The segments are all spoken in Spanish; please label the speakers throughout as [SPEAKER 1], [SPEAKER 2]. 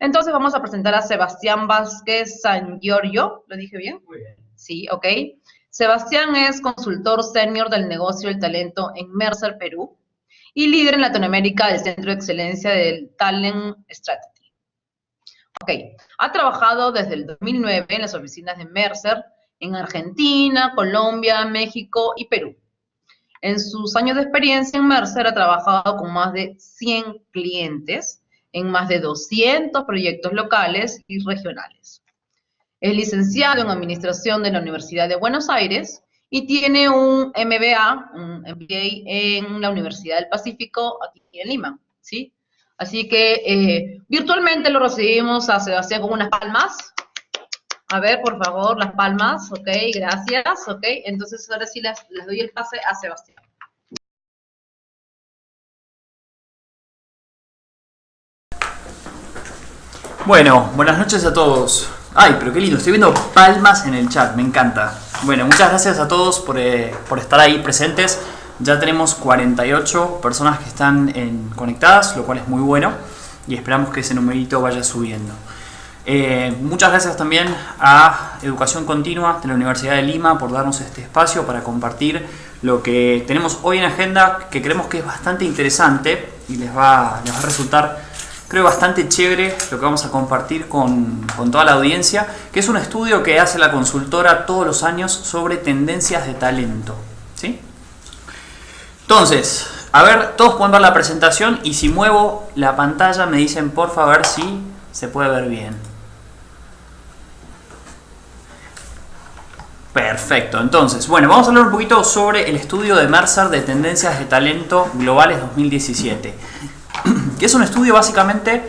[SPEAKER 1] Entonces vamos a presentar a Sebastián Vázquez San Giorgio. ¿Lo dije bien?
[SPEAKER 2] Muy bien.
[SPEAKER 1] Sí, ok. Sebastián es consultor senior del negocio del talento en Mercer, Perú, y líder en Latinoamérica del Centro de Excelencia del Talent Strategy. Ok, ha trabajado desde el 2009 en las oficinas de Mercer en Argentina, Colombia, México y Perú. En sus años de experiencia en Mercer ha trabajado con más de 100 clientes en más de 200 proyectos locales y regionales. Es licenciado en Administración de la Universidad de Buenos Aires y tiene un MBA en la Universidad del Pacífico, aquí en Lima, ¿sí? Así que virtualmente lo recibimos a Sebastián con unas palmas. A ver, por favor, las palmas, ok, gracias, ok. Entonces ahora sí les doy el pase a Sebastián.
[SPEAKER 2] Bueno, buenas noches a todos. Ay, pero qué lindo, estoy viendo palmas en el chat, me encanta. Bueno, muchas gracias a todos por estar ahí presentes. Ya tenemos 48 personas que están conectadas, lo cual es muy bueno. Y esperamos que ese numerito vaya subiendo. Muchas gracias también a Educación Continua de la Universidad de Lima por darnos este espacio para compartir lo que tenemos hoy en agenda, que creemos que es bastante interesante y les va a resultar, creo, bastante chévere lo que vamos a compartir con toda la audiencia, que es un estudio que hace la consultora todos los años sobre tendencias de talento, ¿sí? Entonces, a ver, todos pueden ver la presentación y si muevo la pantalla me dicen por favor si se puede ver bien. Perfecto, entonces, bueno, vamos a hablar un poquito sobre el estudio de Mercer de tendencias de talento globales 2017, que es un estudio básicamente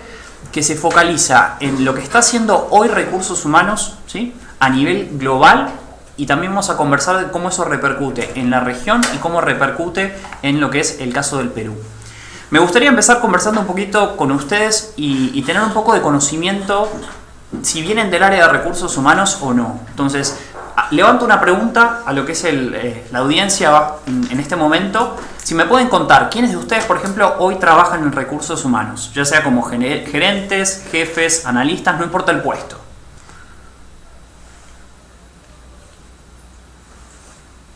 [SPEAKER 2] que se focaliza en lo que está haciendo hoy recursos humanos, ¿sí?, a nivel global, y también vamos a conversar de cómo eso repercute en la región y cómo repercute en lo que es el caso del Perú. Me gustaría empezar conversando un poquito con ustedes y tener un poco de conocimiento si vienen del área de recursos humanos o no. Entonces, levanto una pregunta a lo que es la audiencia en este momento. Si me pueden contar, ¿quiénes de ustedes, por ejemplo, hoy trabajan en recursos humanos? Ya sea como gerentes, jefes, analistas, no importa el puesto.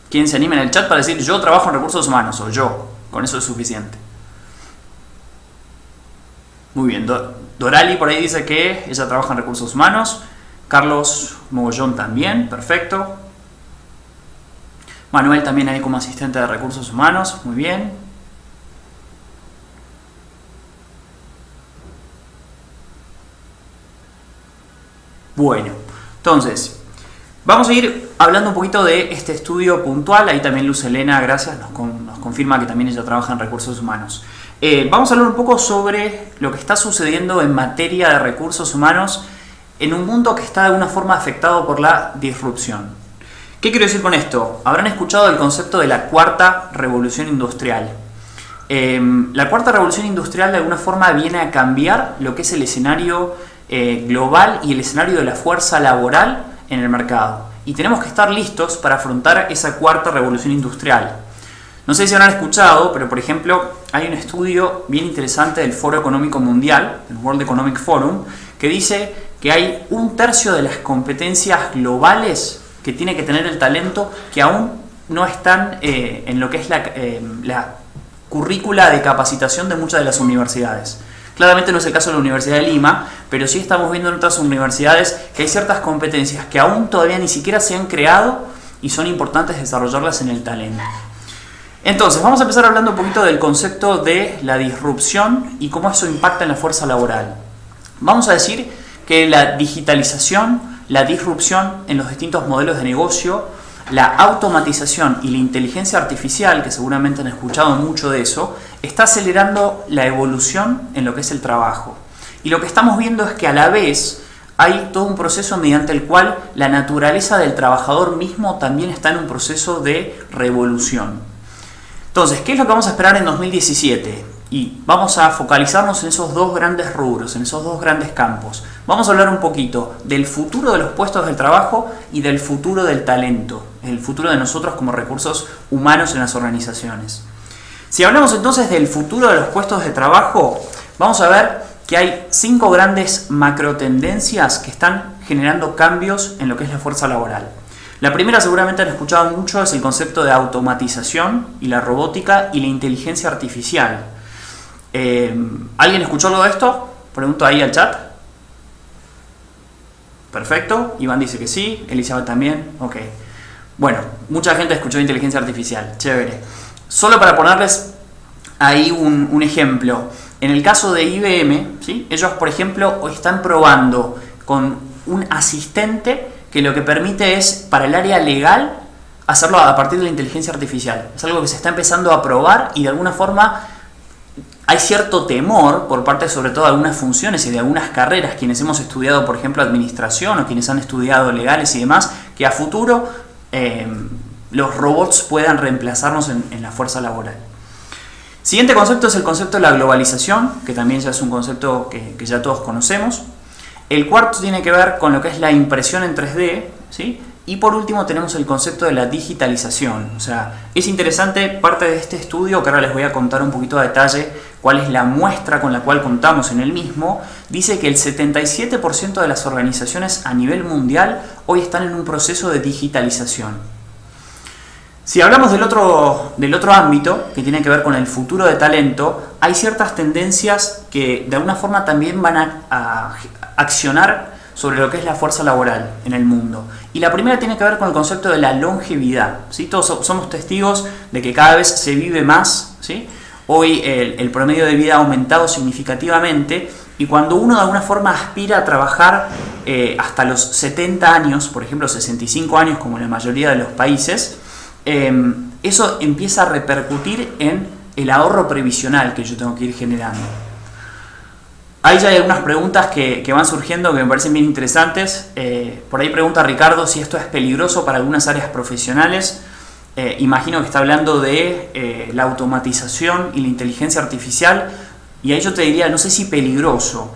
[SPEAKER 2] ¿Quién se anima en el chat para decir yo trabajo en recursos humanos o yo? Con eso es suficiente. Muy bien, Dorali por ahí dice que ella trabaja en recursos humanos. Carlos Mogollón también, perfecto. Manuel también ahí como asistente de recursos humanos, muy bien. Bueno, entonces, vamos a ir hablando un poquito de este estudio puntual. Ahí también Luz Elena, gracias, nos confirma que también ella trabaja en recursos humanos. Vamos a hablar un poco sobre lo que está sucediendo en materia de recursos humanos en un mundo que está de alguna forma afectado por la disrupción. ¿Qué quiero decir con esto? Habrán escuchado el concepto de la cuarta revolución industrial. La cuarta revolución industrial de alguna forma viene a cambiar lo que es el escenario global y el escenario de la fuerza laboral en el mercado. Y tenemos que estar listos para afrontar esa cuarta revolución industrial. No sé si habrán escuchado, pero por ejemplo hay un estudio bien interesante del Foro Económico Mundial, el World Economic Forum, que dice que hay 1/3 de las competencias globales que tiene que tener el talento que aún no están en lo que es la currícula de capacitación de muchas de las universidades. Claramente no es el caso de la Universidad de Lima, pero sí estamos viendo en otras universidades que hay ciertas competencias que aún todavía ni siquiera se han creado y son importantes desarrollarlas en el talento. Entonces, vamos a empezar hablando un poquito del concepto de la disrupción y cómo eso impacta en la fuerza laboral. Vamos a decir que la digitalización, la disrupción en los distintos modelos de negocio, la automatización y la inteligencia artificial, que seguramente han escuchado mucho de eso, está acelerando la evolución en lo que es el trabajo. Y lo que estamos viendo es que a la vez hay todo un proceso mediante el cual la naturaleza del trabajador mismo también está en un proceso de revolución. Entonces, ¿qué es lo que vamos a esperar en 2017? Y vamos a focalizarnos en esos dos grandes rubros, en esos dos grandes campos. Vamos a hablar un poquito del futuro de los puestos de trabajo y del futuro del talento, el futuro de nosotros como recursos humanos en las organizaciones. Si hablamos entonces del futuro de los puestos de trabajo, vamos a ver que hay 5 grandes macrotendencias que están generando cambios en lo que es la fuerza laboral. La primera, seguramente han escuchado mucho, es el concepto de automatización y la robótica y la inteligencia artificial. ¿Alguien escuchó algo de esto? Pregunto ahí al chat. Perfecto, Iván dice que sí, Elizabeth también, ok. Bueno, mucha gente escuchó inteligencia artificial, chévere. Solo para ponerles ahí un ejemplo, en el caso de IBM, ¿sí? Ellos, por ejemplo, están probando con un asistente que lo que permite es, para el área legal, hacerlo a partir de la inteligencia artificial. Es algo que se está empezando a probar y de alguna forma hay cierto temor por parte sobre todo de algunas funciones y de algunas carreras, quienes hemos estudiado, por ejemplo, administración o quienes han estudiado legales y demás, que a futuro los robots puedan reemplazarnos en la fuerza laboral. Siguiente concepto es el concepto de la globalización, que también ya es un concepto que ya todos conocemos. El cuarto tiene que ver con lo que es la impresión en 3D, ¿sí? Y por último tenemos el concepto de la digitalización. O sea, es interesante parte de este estudio, que ahora les voy a contar un poquito a detalle cuál es la muestra con la cual contamos en el mismo. Dice que el 77% de las organizaciones a nivel mundial hoy están en un proceso de digitalización. Si hablamos del otro ámbito, que tiene que ver con el futuro de talento, hay ciertas tendencias que de alguna forma también van a accionar sobre lo que es la fuerza laboral en el mundo. Y la primera tiene que ver con el concepto de la longevidad, ¿sí? Todos somos testigos de que cada vez se vive más, ¿sí? Hoy el promedio de vida ha aumentado significativamente y cuando uno de alguna forma aspira a trabajar hasta los 70 años, por ejemplo 65 años como en la mayoría de los países, eso empieza a repercutir en el ahorro previsional que yo tengo que ir generando. Ahí ya hay algunas preguntas que van surgiendo que me parecen bien interesantes. Por ahí pregunta Ricardo si esto es peligroso para algunas áreas profesionales. Imagino que está hablando de la automatización y la inteligencia artificial. Y ahí yo te diría, no sé si peligroso.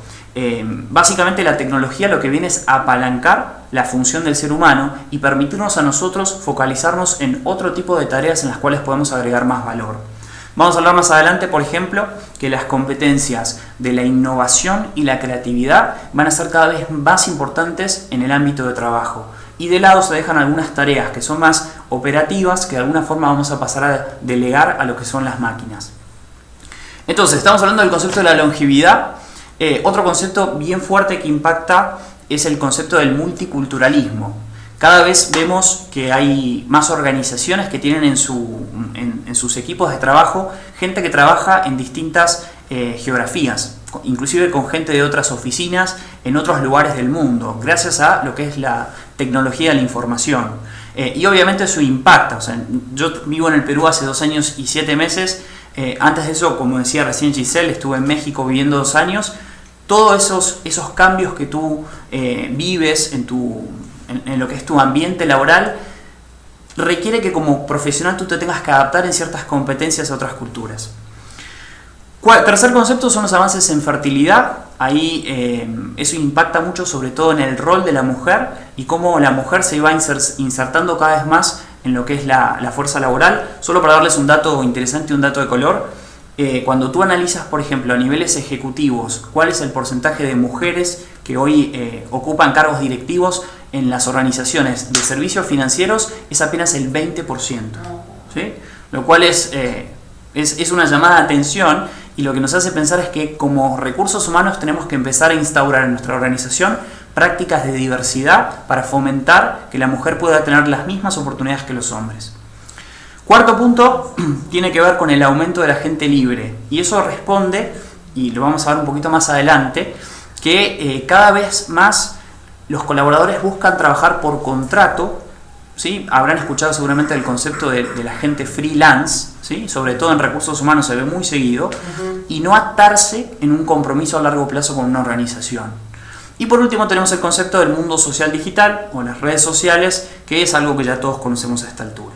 [SPEAKER 2] Básicamente la tecnología lo que viene es apalancar la función del ser humano y permitirnos a nosotros focalizarnos en otro tipo de tareas en las cuales podemos agregar más valor. Vamos a hablar más adelante, por ejemplo, que las competencias de la innovación y la creatividad van a ser cada vez más importantes en el ámbito de trabajo. Y de lado se dejan algunas tareas que son más operativas, que de alguna forma vamos a pasar a delegar a lo que son las máquinas. Entonces, estamos hablando del concepto de la longevidad. Otro concepto bien fuerte que impacta es el concepto del multiculturalismo. Cada vez vemos que hay más organizaciones que tienen en sus equipos de trabajo gente que trabaja en distintas geografías, inclusive con gente de otras oficinas en otros lugares del mundo, gracias a lo que es la tecnología de la información. Y obviamente eso impacta. O sea, yo vivo en el Perú hace 2 años y 7 meses. Antes de eso, como decía recién Giselle, estuve en México viviendo 2 años. Todos esos cambios que tú vives en lo que es tu ambiente laboral requiere que como profesional tú te tengas que adaptar en ciertas competencias a otras culturas. Tercer concepto son los avances en fertilidad. Ahí eso impacta mucho sobre todo en el rol de la mujer y cómo la mujer se va insertando cada vez más en lo que es la fuerza laboral. Solo para darles un dato interesante y un dato de color, cuando tú analizas, por ejemplo, a niveles ejecutivos, cuál es el porcentaje de mujeres que hoy ocupan cargos directivos en las organizaciones de servicios financieros, es apenas el 20%, ¿sí? Lo cual es una llamada de atención y lo que nos hace pensar es que como recursos humanos tenemos que empezar a instaurar en nuestra organización prácticas de diversidad para fomentar que la mujer pueda tener las mismas oportunidades que los hombres. Cuarto punto tiene que ver con el aumento de la gente libre y eso responde, y lo vamos a ver un poquito más adelante, que cada vez más los colaboradores buscan trabajar por contrato, ¿sí? Habrán escuchado seguramente el concepto de la gente freelance, ¿sí? Sobre todo en recursos humanos se ve muy seguido, y no atarse en un compromiso a largo plazo con una organización. Y por último tenemos el concepto del mundo social digital o las redes sociales, que es algo que ya todos conocemos a esta altura.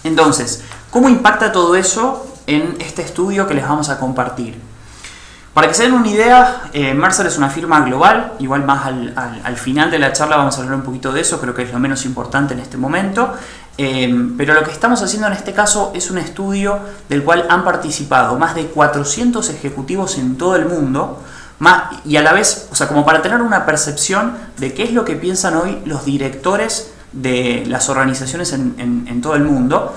[SPEAKER 2] Entonces, ¿cómo impacta todo eso en este estudio que les vamos a compartir? Para que se den una idea, Mercer es una firma global, igual más al final de la charla vamos a hablar un poquito de eso, creo que es lo menos importante en este momento, pero lo que estamos haciendo en este caso es un estudio del cual han participado más de 400 ejecutivos en todo el mundo, y a la vez, o sea, como para tener una percepción de qué es lo que piensan hoy los directores de las organizaciones en todo el mundo.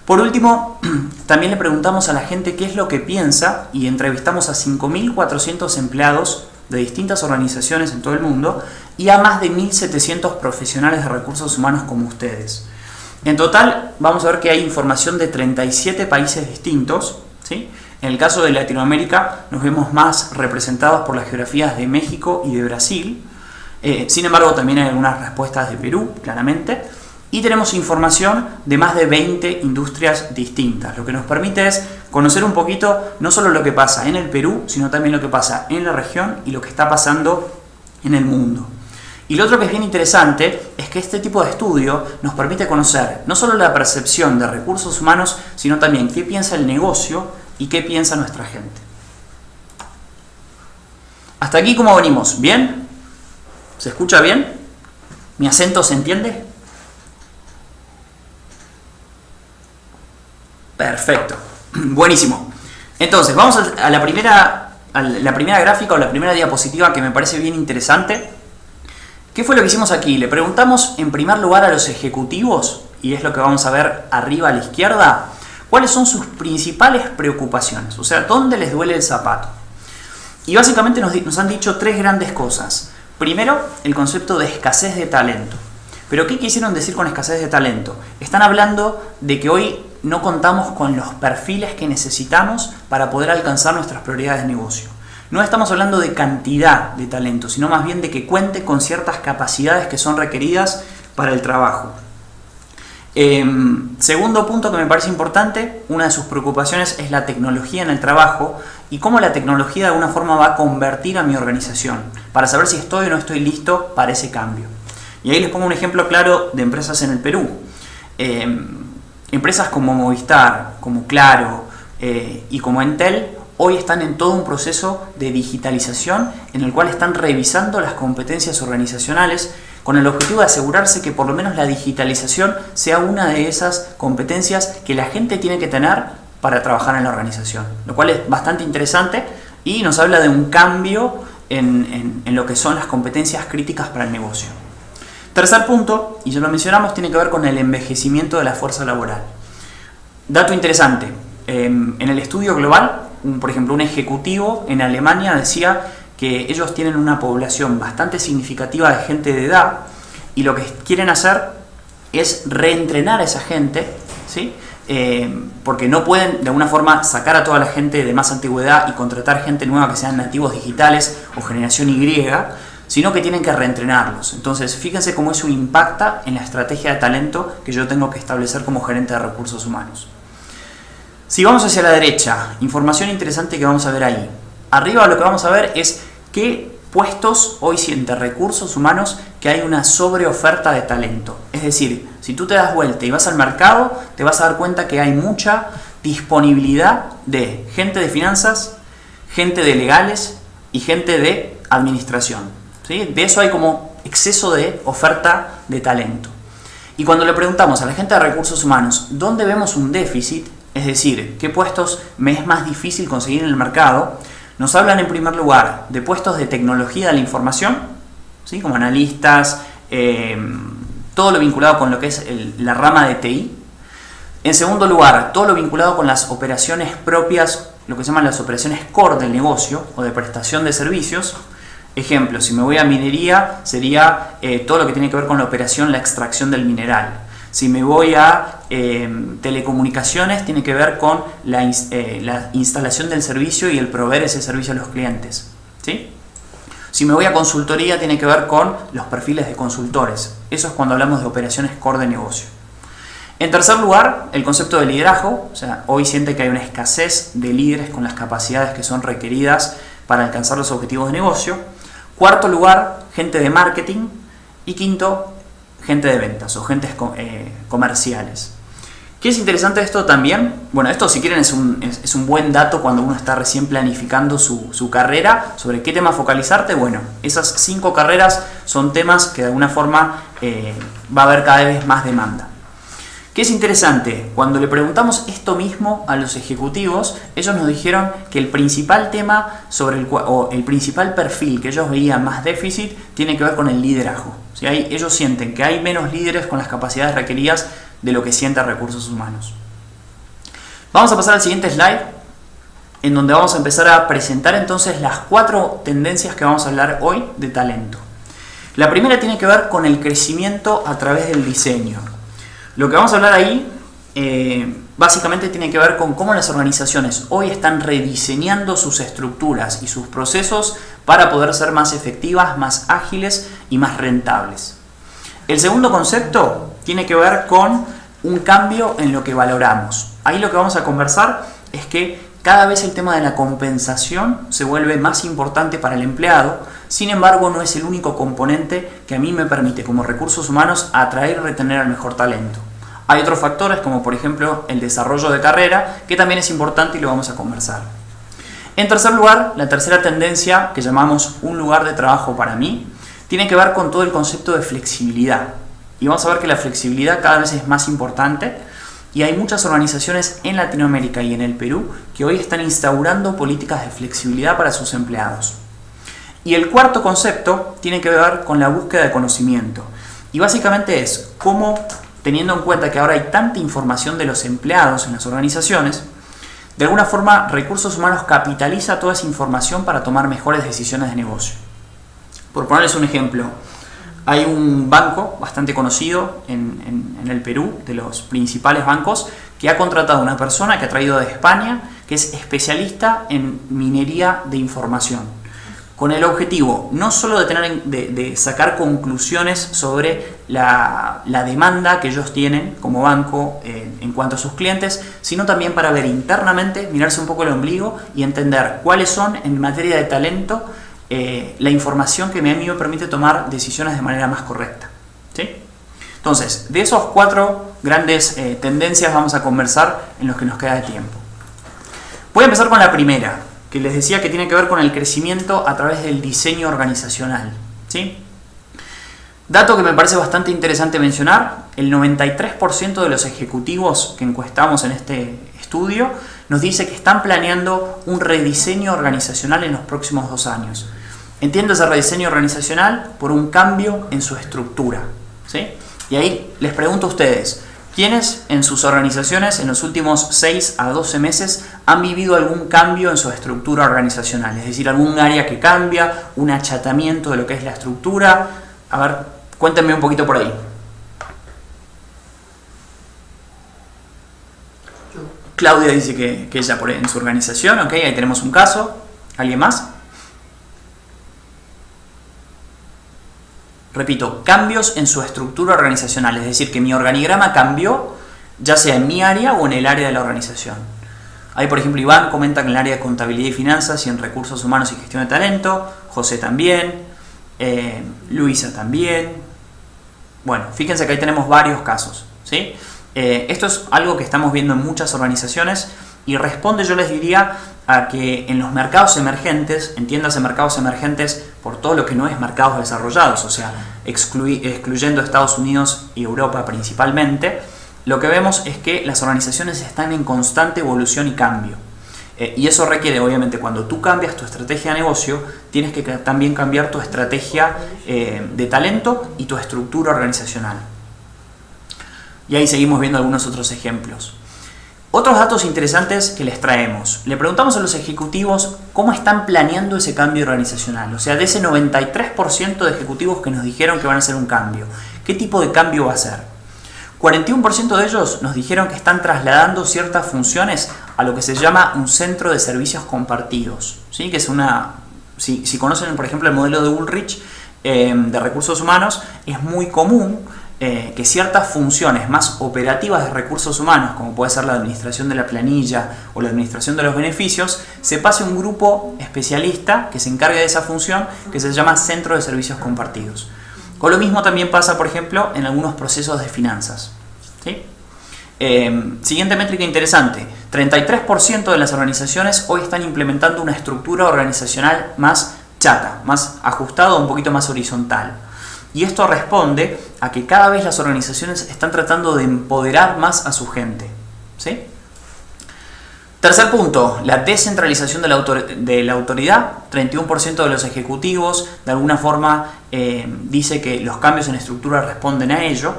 [SPEAKER 2] Por último, también le preguntamos a la gente qué es lo que piensa y entrevistamos a 5.400 empleados de distintas organizaciones en todo el mundo y a más de 1.700 profesionales de recursos humanos como ustedes. En total, vamos a ver que hay información de 37 países distintos, ¿sí? En el caso de Latinoamérica nos vemos más representados por las geografías de México y de Brasil. Sin embargo, también hay algunas respuestas de Perú, claramente. Y tenemos información de más de 20 industrias distintas. Lo que nos permite es conocer un poquito no solo lo que pasa en el Perú, sino también lo que pasa en la región y lo que está pasando en el mundo. Y lo otro que es bien interesante es que este tipo de estudio nos permite conocer no solo la percepción de recursos humanos, sino también qué piensa el negocio y qué piensa nuestra gente. ¿Hasta aquí cómo venimos? ¿Bien? ¿Se escucha bien? ¿Mi acento se entiende? Perfecto. Buenísimo. Entonces, vamos a la primera gráfica o la primera diapositiva que me parece bien interesante. ¿Qué fue lo que hicimos aquí? Le preguntamos en primer lugar a los ejecutivos, y es lo que vamos a ver arriba a la izquierda, cuáles son sus principales preocupaciones, o sea, dónde les duele el zapato. Y básicamente nos han dicho tres grandes cosas. Primero, el concepto de escasez de talento. ¿Pero qué quisieron decir con escasez de talento? Están hablando de que hoy no contamos con los perfiles que necesitamos para poder alcanzar nuestras prioridades de negocio. No estamos hablando de cantidad de talento, sino más bien de que cuente con ciertas capacidades que son requeridas para el trabajo. Segundo punto que me parece importante, una de sus preocupaciones es la tecnología en el trabajo y cómo la tecnología de alguna forma va a convertir a mi organización para saber si estoy o no estoy listo para ese cambio. Y ahí les pongo un ejemplo claro de empresas en el Perú. Empresas como Movistar, como Claro y como Entel hoy están en todo un proceso de digitalización en el cual están revisando las competencias organizacionales con el objetivo de asegurarse que por lo menos la digitalización sea una de esas competencias que la gente tiene que tener para trabajar en la organización, lo cual es bastante interesante y nos habla de un cambio en lo que son las competencias críticas para el negocio. Tercer punto, y ya lo mencionamos, tiene que ver con el envejecimiento de la fuerza laboral. Dato interesante, en el estudio global, por ejemplo, un ejecutivo en Alemania decía que ellos tienen una población bastante significativa de gente de edad y lo que quieren hacer es reentrenar a esa gente, ¿sí? Porque no pueden de alguna forma sacar a toda la gente de más antigüedad y contratar gente nueva que sean nativos digitales o generación Y, sino que tienen que reentrenarlos. Entonces, fíjense cómo eso impacta en la estrategia de talento que yo tengo que establecer como gerente de recursos humanos. Si vamos hacia la derecha, información interesante que vamos a ver ahí. Arriba lo que vamos a ver es qué puestos hoy siente recursos humanos que hay una sobreoferta de talento. Es decir, si tú te das vuelta y vas al mercado, te vas a dar cuenta que hay mucha disponibilidad de gente de finanzas, gente de legales y gente de administración. ¿Sí? De eso hay como exceso de oferta de talento. Y cuando le preguntamos a la gente de recursos humanos dónde vemos un déficit, es decir, qué puestos me es más difícil conseguir en el mercado, nos hablan en primer lugar de puestos de tecnología de la información, ¿sí? Como analistas, todo lo vinculado con lo que es la rama de TI. En segundo lugar, todo lo vinculado con las operaciones propias, lo que se llaman las operaciones core del negocio o de prestación de servicios. Ejemplo, si me voy a minería, sería todo lo que tiene que ver con la operación, la extracción del mineral. Si me voy a telecomunicaciones, tiene que ver con la instalación del servicio y el proveer ese servicio a los clientes, ¿sí? Si me voy a consultoría, tiene que ver con los perfiles de consultores. Eso es cuando hablamos de operaciones core de negocio. En tercer lugar, el concepto de liderazgo. O sea, hoy siente que hay una escasez de líderes con las capacidades que son requeridas para alcanzar los objetivos de negocio. Cuarto lugar, gente de marketing. Y quinto, gente de ventas o gentes comerciales. ¿Qué es interesante de esto también? Bueno, esto si quieren es un buen dato cuando uno está recién planificando su carrera, sobre qué tema focalizarte. Bueno, esas 5 carreras son temas que de alguna forma va a haber cada vez más demanda. ¿Qué es interesante? Cuando le preguntamos esto mismo a los ejecutivos, ellos nos dijeron que el principal tema o el principal perfil que ellos veían más déficit tiene que ver con el liderazgo. ¿Sí? Ellos sienten que hay menos líderes con las capacidades requeridas de lo que sienten recursos humanos. Vamos a pasar al siguiente slide, en donde vamos a empezar a presentar entonces las 4 tendencias que vamos a hablar hoy de talento. La primera tiene que ver con el crecimiento a través del diseño. Lo que vamos a hablar ahí básicamente tiene que ver con cómo las organizaciones hoy están rediseñando sus estructuras y sus procesos para poder ser más efectivas, más ágiles y más rentables. El segundo concepto tiene que ver con un cambio en lo que valoramos. Ahí lo que vamos a conversar es que cada vez el tema de la compensación se vuelve más importante para el empleado. Sin embargo, no es el único componente que a mí me permite como recursos humanos atraer y retener al mejor talento. Hay otros factores como por ejemplo el desarrollo de carrera, que también es importante y lo vamos a conversar. En tercer lugar, la tercera tendencia, que llamamos un lugar de trabajo para mí, tiene que ver con todo el concepto de flexibilidad. Y vamos a ver que la flexibilidad cada vez es más importante y hay muchas organizaciones en Latinoamérica y en el Perú que hoy están instaurando políticas de flexibilidad para sus empleados. Y el cuarto concepto tiene que ver con la búsqueda de conocimiento. Y básicamente es cómo, teniendo en cuenta que ahora hay tanta información de los empleados en las organizaciones, de alguna forma Recursos Humanos capitaliza toda esa información para tomar mejores decisiones de negocio. Por ponerles un ejemplo, hay un banco bastante conocido en el Perú, de los principales bancos, que ha contratado a una persona que ha traído de España, que es especialista en minería de información, con el objetivo no solo de sacar conclusiones sobre la demanda que ellos tienen como banco en cuanto a sus clientes, sino también para ver internamente, mirarse un poco el ombligo y entender cuáles son en materia de talento la información que a mí me permite tomar decisiones de manera más correcta. ¿Sí? Entonces, de esos 4 grandes tendencias vamos a conversar en los que nos queda de tiempo. Voy a empezar con la primera, que les decía que tiene que ver con el crecimiento a través del diseño organizacional. ¿Sí? Dato que me parece bastante interesante mencionar, el 93% de los ejecutivos que encuestamos en este estudio nos dice que están planeando un rediseño organizacional en los próximos 2 años. Entiendo ese rediseño organizacional por un cambio en su estructura. ¿Sí? Y ahí les pregunto a ustedes, ¿quiénes en sus organizaciones en los últimos 6 a 12 meses han vivido algún cambio en su estructura organizacional? Es decir, algún área que cambia, un achatamiento de lo que es la estructura. A ver, cuéntenme un poquito por ahí. Claudia dice que ella en su organización, ok, ahí tenemos un caso. ¿Alguien más? Repito, cambios en su estructura organizacional, es decir, que mi organigrama cambió, ya sea en mi área o en el área de la organización. Ahí, por ejemplo, Iván comenta que en el área de contabilidad y finanzas y en recursos humanos y gestión de talento, José también, Luisa también. Bueno, fíjense que ahí tenemos varios casos, ¿sí? Esto es algo que estamos viendo en muchas organizaciones y responde, yo les diría, a que en los mercados emergentes, entiéndase mercados emergentes por todo lo que no es mercados desarrollados, o sea, excluyendo Estados Unidos y Europa principalmente, lo que vemos es que las organizaciones están en constante evolución y cambio. Y eso requiere, obviamente, cuando tú cambias tu estrategia de negocio, tienes que también cambiar tu estrategia de talento y tu estructura organizacional. Y ahí seguimos viendo algunos otros ejemplos. Otros datos interesantes que les traemos. Le preguntamos a los ejecutivos cómo están planeando ese cambio organizacional. O sea, de ese 93% de ejecutivos que nos dijeron que van a hacer un cambio, ¿qué tipo de cambio va a ser? 41% de ellos nos dijeron que están trasladando ciertas funciones a lo que se llama un centro de servicios compartidos. ¿Sí? Que es si conocen, por ejemplo, el modelo de Ulrich de recursos humanos, es muy común que ciertas funciones más operativas de recursos humanos, como puede ser la administración de la planilla o la administración de los beneficios, se pase a un grupo especialista que se encargue de esa función, que se llama Centro de Servicios Compartidos. O lo mismo también pasa, por ejemplo, en algunos procesos de finanzas. ¿Sí? Siguiente métrica interesante, 33% de las organizaciones hoy están implementando una estructura organizacional más chata, más ajustada, un poquito más horizontal. Y esto responde a que cada vez las organizaciones están tratando de empoderar más a su gente, ¿sí? Tercer punto, la descentralización de la autoridad. 31% de los ejecutivos de alguna forma dice que los cambios en estructura responden a ello.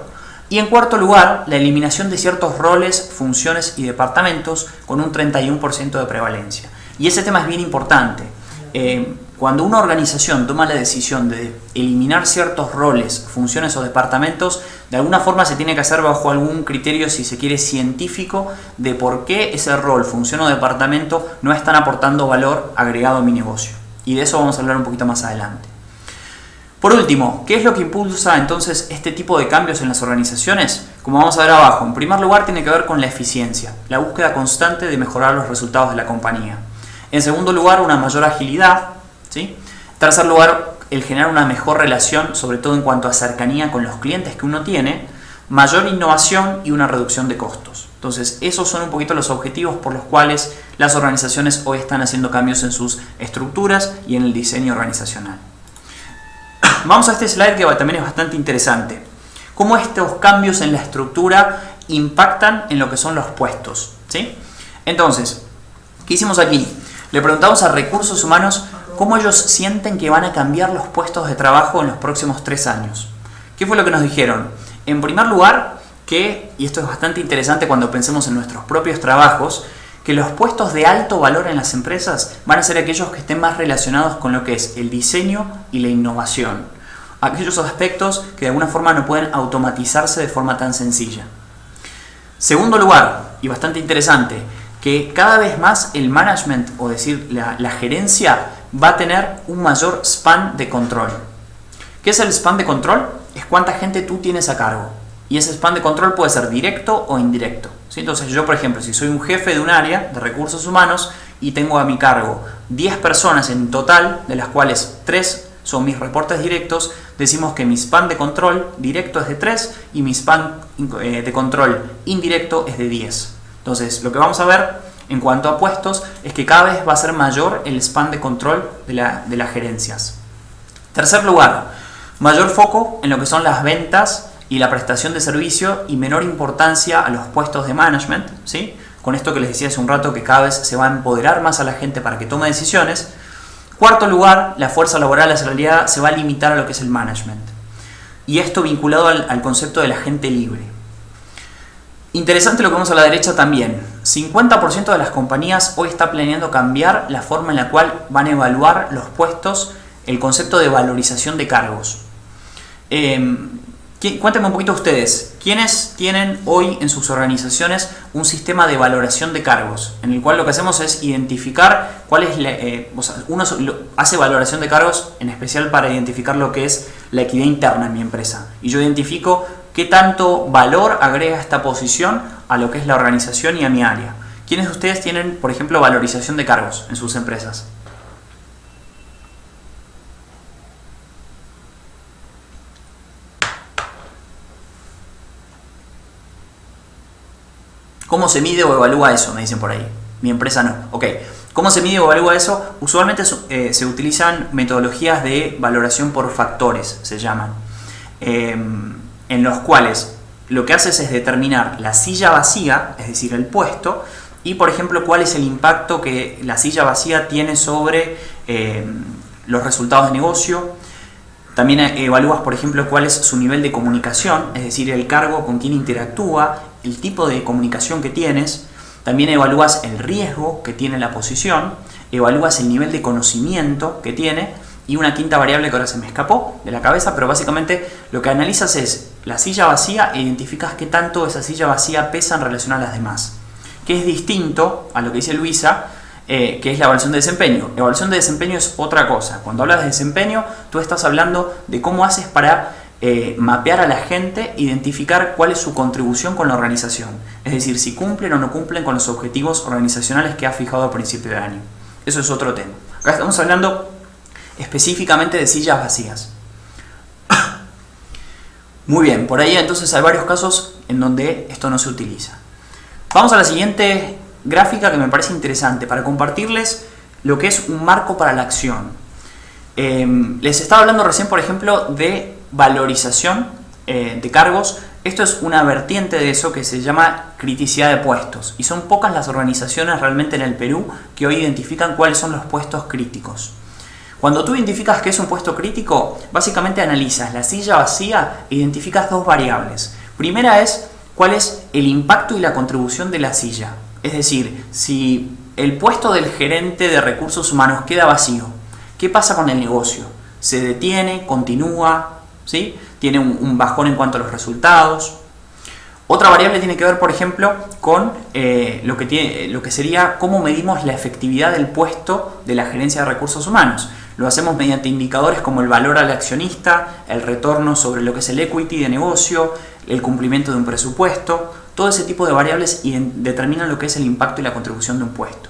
[SPEAKER 2] Y en cuarto lugar, la eliminación de ciertos roles, funciones y departamentos con un 31% de prevalencia. Y ese tema es bien importante. Cuando una organización toma la decisión de eliminar ciertos roles, funciones o departamentos, de alguna forma se tiene que hacer bajo algún criterio, si se quiere, científico, de por qué ese rol, función o departamento no están aportando valor agregado a mi negocio. Y de eso vamos a hablar un poquito más adelante. Por último, ¿qué es lo que impulsa entonces este tipo de cambios en las organizaciones? Como vamos a ver abajo, en primer lugar tiene que ver con la eficiencia, la búsqueda constante de mejorar los resultados de la compañía. En segundo lugar, una mayor agilidad, ¿sí? En tercer lugar, el generar una mejor relación, sobre todo en cuanto a cercanía con los clientes que uno tiene, mayor innovación y una reducción de costos. Entonces, esos son un poquito los objetivos por los cuales las organizaciones hoy están haciendo cambios en sus estructuras y en el diseño organizacional. Vamos a este slide que también es bastante interesante. Cómo estos cambios en la estructura impactan en lo que son los puestos, ¿sí? Entonces, ¿qué hicimos aquí? Le preguntamos a recursos humanos cómo ellos sienten que van a cambiar los puestos de trabajo en los próximos 3 años. ¿Qué fue lo que nos dijeron? En primer lugar, y esto es bastante interesante cuando pensemos en nuestros propios trabajos, que los puestos de alto valor en las empresas van a ser aquellos que estén más relacionados con lo que es el diseño y la innovación. Aquellos aspectos que de alguna forma no pueden automatizarse de forma tan sencilla. Segundo lugar, y bastante interesante, que cada vez más el management, o decir la gerencia, va a tener un mayor span de control. ¿Qué es el span de control? Es cuánta gente tú tienes a cargo. Y ese span de control puede ser directo o indirecto, ¿sí? Entonces yo, por ejemplo, si soy un jefe de un área de recursos humanos y tengo a mi cargo 10 personas en total, de las cuales 3 son mis reportes directos, decimos que mi span de control directo es de 3 y mi span de control indirecto es de 10. Entonces, lo que vamos a ver en cuanto a puestos es que cada vez va a ser mayor el span de control de las gerencias. Tercer lugar, mayor foco en lo que son las ventas y la prestación de servicio y menor importancia a los puestos de management, ¿sí? Con esto que les decía hace un rato, que cada vez se va a empoderar más a la gente para que tome decisiones. Cuarto lugar, la fuerza laboral asalariada se va a limitar a lo que es el management. Y esto vinculado al concepto de la gente libre. Interesante lo que vemos a la derecha también. 50% de las compañías hoy está planeando cambiar la forma en la cual van a evaluar los puestos, el concepto de valorización de cargos. Cuéntenme un poquito ustedes, ¿quiénes tienen hoy en sus organizaciones un sistema de valoración de cargos? En el cual lo que hacemos es identificar cuál es uno hace valoración de cargos en especial para identificar lo que es la equidad interna en mi empresa. Y yo identifico qué tanto valor agrega esta posición a lo que es la organización y a mi área. ¿Quiénes de ustedes tienen, por ejemplo, valorización de cargos en sus empresas? ¿Cómo se mide o evalúa eso? Me dicen por ahí. Mi empresa no. Ok. ¿Cómo se mide o evalúa eso? Usualmente se utilizan metodologías de valoración por factores, se llaman. En los cuales lo que haces es determinar la silla vacía, es decir, el puesto, y por ejemplo cuál es el impacto que la silla vacía tiene sobre los resultados de negocio. También evalúas, por ejemplo, cuál es su nivel de comunicación, es decir, el cargo con quién interactúa, el tipo de comunicación que tienes. También evalúas el riesgo que tiene la posición, evalúas el nivel de conocimiento que tiene y una quinta variable que ahora se me escapó de la cabeza, pero básicamente lo que analizas es la silla vacía e identificas qué tanto esa silla vacía pesa en relación a las demás. Que es distinto a lo que dice Luisa, que es la evaluación de desempeño. La evaluación de desempeño es otra cosa. Cuando hablas de desempeño, tú estás hablando de cómo haces para mapear a la gente, identificar cuál es su contribución con la organización. Es decir, si cumplen o no cumplen con los objetivos organizacionales que has fijado a principio de año. Eso es otro tema. Acá estamos hablando específicamente de sillas vacías. Muy bien, por ahí entonces hay varios casos en donde esto no se utiliza. Vamos a la siguiente gráfica que me parece interesante para compartirles lo que es un marco para la acción. Les estaba hablando recién, por ejemplo, de valorización de cargos. Esto es una vertiente de eso que se llama criticidad de puestos, y son pocas las organizaciones realmente en el Perú que hoy identifican cuáles son los puestos críticos. Cuando tú identificas qué es un puesto crítico, básicamente analizas la silla vacía e identificas dos variables. Primera es cuál es el impacto y la contribución de la silla. Es decir, si el puesto del gerente de recursos humanos queda vacío, ¿qué pasa con el negocio? ¿Se detiene? ¿Continúa? ¿Sí? ¿Tiene un bajón en cuanto a los resultados? Otra variable tiene que ver, por ejemplo, con lo que sería cómo medimos la efectividad del puesto de la gerencia de recursos humanos. Lo hacemos mediante indicadores como el valor al accionista, el retorno sobre lo que es el equity de negocio, el cumplimiento de un presupuesto. Todo ese tipo de variables determinan lo que es el impacto y la contribución de un puesto.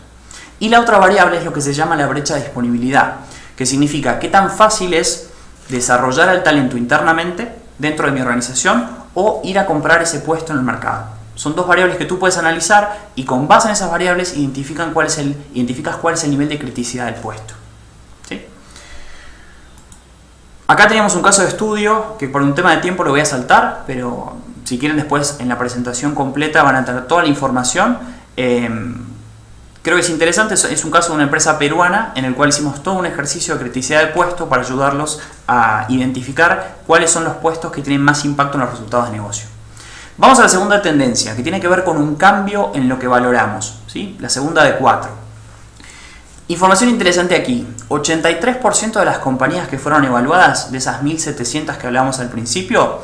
[SPEAKER 2] Y la otra variable es lo que se llama la brecha de disponibilidad, que significa qué tan fácil es desarrollar el talento internamente dentro de mi organización o ir a comprar ese puesto en el mercado. Son dos variables que tú puedes analizar y con base en esas variables identificas cuál es el nivel de criticidad del puesto. ¿Sí? Acá teníamos un caso de estudio que por un tema de tiempo lo voy a saltar, pero si quieren después en la presentación completa van a tener toda la información. Creo que es interesante, es un caso de una empresa peruana en el cual hicimos todo un ejercicio de criticidad del puesto para ayudarlos a identificar cuáles son los puestos que tienen más impacto en los resultados de negocio. Vamos a la segunda tendencia, que tiene que ver con un cambio en lo que valoramos, ¿sí? La segunda de 4. Información interesante aquí, 83% de las compañías que fueron evaluadas, de esas 1.700 que hablábamos al principio,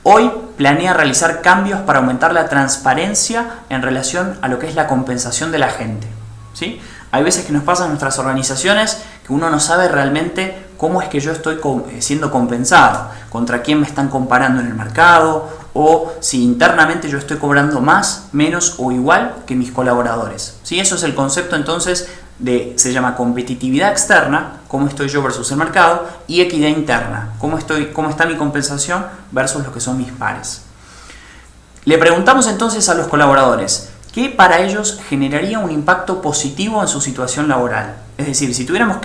[SPEAKER 2] hoy planea realizar cambios para aumentar la transparencia en relación a lo que es la compensación de la gente, ¿sí? Hay veces que nos pasa en nuestras organizaciones que uno no sabe realmente cómo es que yo estoy siendo compensado, contra quién me están comparando en el mercado, o si internamente yo estoy cobrando más, menos o igual que mis colaboradores, ¿sí? Eso es el concepto entonces se llama competitividad externa, cómo estoy yo versus el mercado, y equidad interna, cómo está mi compensación versus lo que son mis pares. Le preguntamos entonces a los colaboradores qué para ellos generaría un impacto positivo en su situación laboral. Es decir, si tuviéramos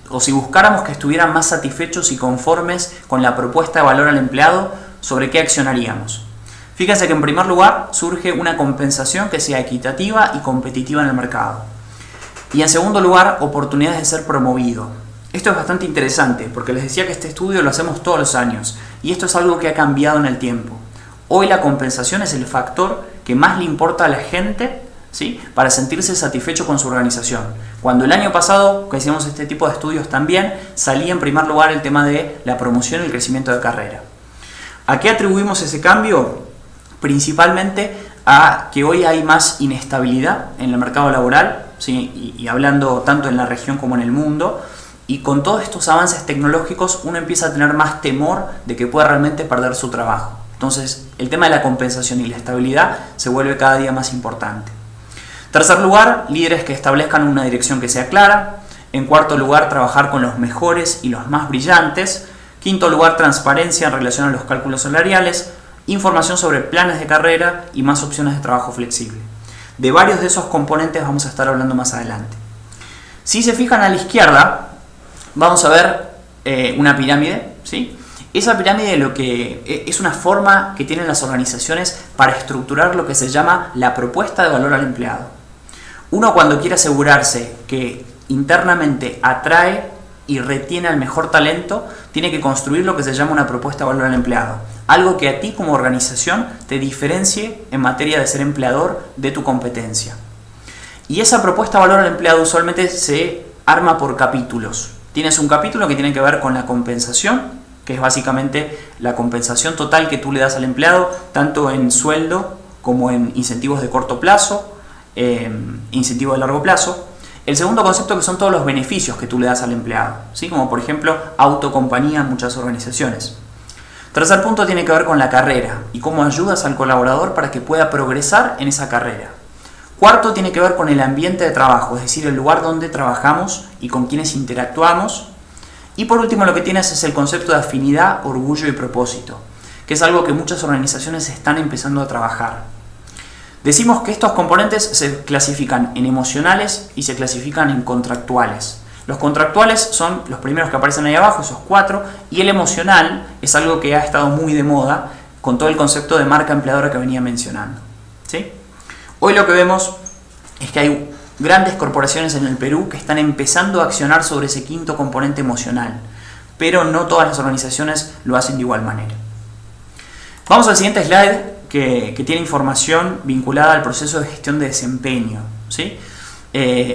[SPEAKER 2] o si buscáramos que estuvieran más satisfechos y conformes con la propuesta de valor al empleado, ¿sobre qué accionaríamos? Fíjense que en primer lugar surge una compensación que sea equitativa y competitiva en el mercado. Y en segundo lugar, oportunidades de ser promovido. Esto es bastante interesante porque les decía que este estudio lo hacemos todos los años y esto es algo que ha cambiado en el tiempo. Hoy la compensación es el factor que más le importa a la gente, ¿sí? Para sentirse satisfecho con su organización. Cuando el año pasado, que hicimos este tipo de estudios también, salía en primer lugar el tema de la promoción y el crecimiento de carrera. ¿A qué atribuimos ese cambio? Principalmente a que hoy hay más inestabilidad en el mercado laboral, ¿sí? y hablando tanto en la región como en el mundo, y con todos estos avances tecnológicos uno empieza a tener más temor de que pueda realmente perder su trabajo. Entonces el tema de la compensación y la estabilidad se vuelve cada día más importante. Tercer lugar, líderes que establezcan una dirección que sea clara. En cuarto lugar, trabajar con los mejores y los más brillantes. Quinto lugar, transparencia en relación a los cálculos salariales. Información sobre planes de carrera y más opciones de trabajo flexible. De varios de esos componentes vamos a estar hablando más adelante. Si se fijan a la izquierda, vamos a ver una pirámide, ¿sí? Esa pirámide lo que es una forma que tienen las organizaciones para estructurar lo que se llama la propuesta de valor al empleado. Uno cuando quiere asegurarse que internamente atrae y retiene al mejor talento, tiene que construir lo que se llama una propuesta de valor al empleado. Algo que a ti como organización te diferencie en materia de ser empleador de tu competencia. Y esa propuesta de valor al empleado usualmente se arma por capítulos. Tienes un capítulo que tiene que ver con la compensación, que es básicamente la compensación total que tú le das al empleado, tanto en sueldo como en incentivos de corto plazo, incentivos de largo plazo. El segundo concepto, que son todos los beneficios que tú le das al empleado, ¿sí? Como por ejemplo autocompañía en muchas organizaciones. Tercer punto tiene que ver con la carrera y cómo ayudas al colaborador para que pueda progresar en esa carrera. Cuarto tiene que ver con el ambiente de trabajo, es decir, el lugar donde trabajamos y con quienes interactuamos. Y por último lo que tienes es el concepto de afinidad, orgullo y propósito, que es algo que muchas organizaciones están empezando a trabajar. Decimos que estos componentes se clasifican en emocionales y se clasifican en contractuales. Los contractuales son los primeros que aparecen ahí abajo, esos 4, y el emocional es algo que ha estado muy de moda con todo el concepto de marca empleadora que venía mencionando, ¿sí? Hoy lo que vemos es que hay grandes corporaciones en el Perú que están empezando a accionar sobre ese quinto componente emocional, pero no todas las organizaciones lo hacen de igual manera. Vamos al siguiente slide que tiene información vinculada al proceso de gestión de desempeño, ¿sí?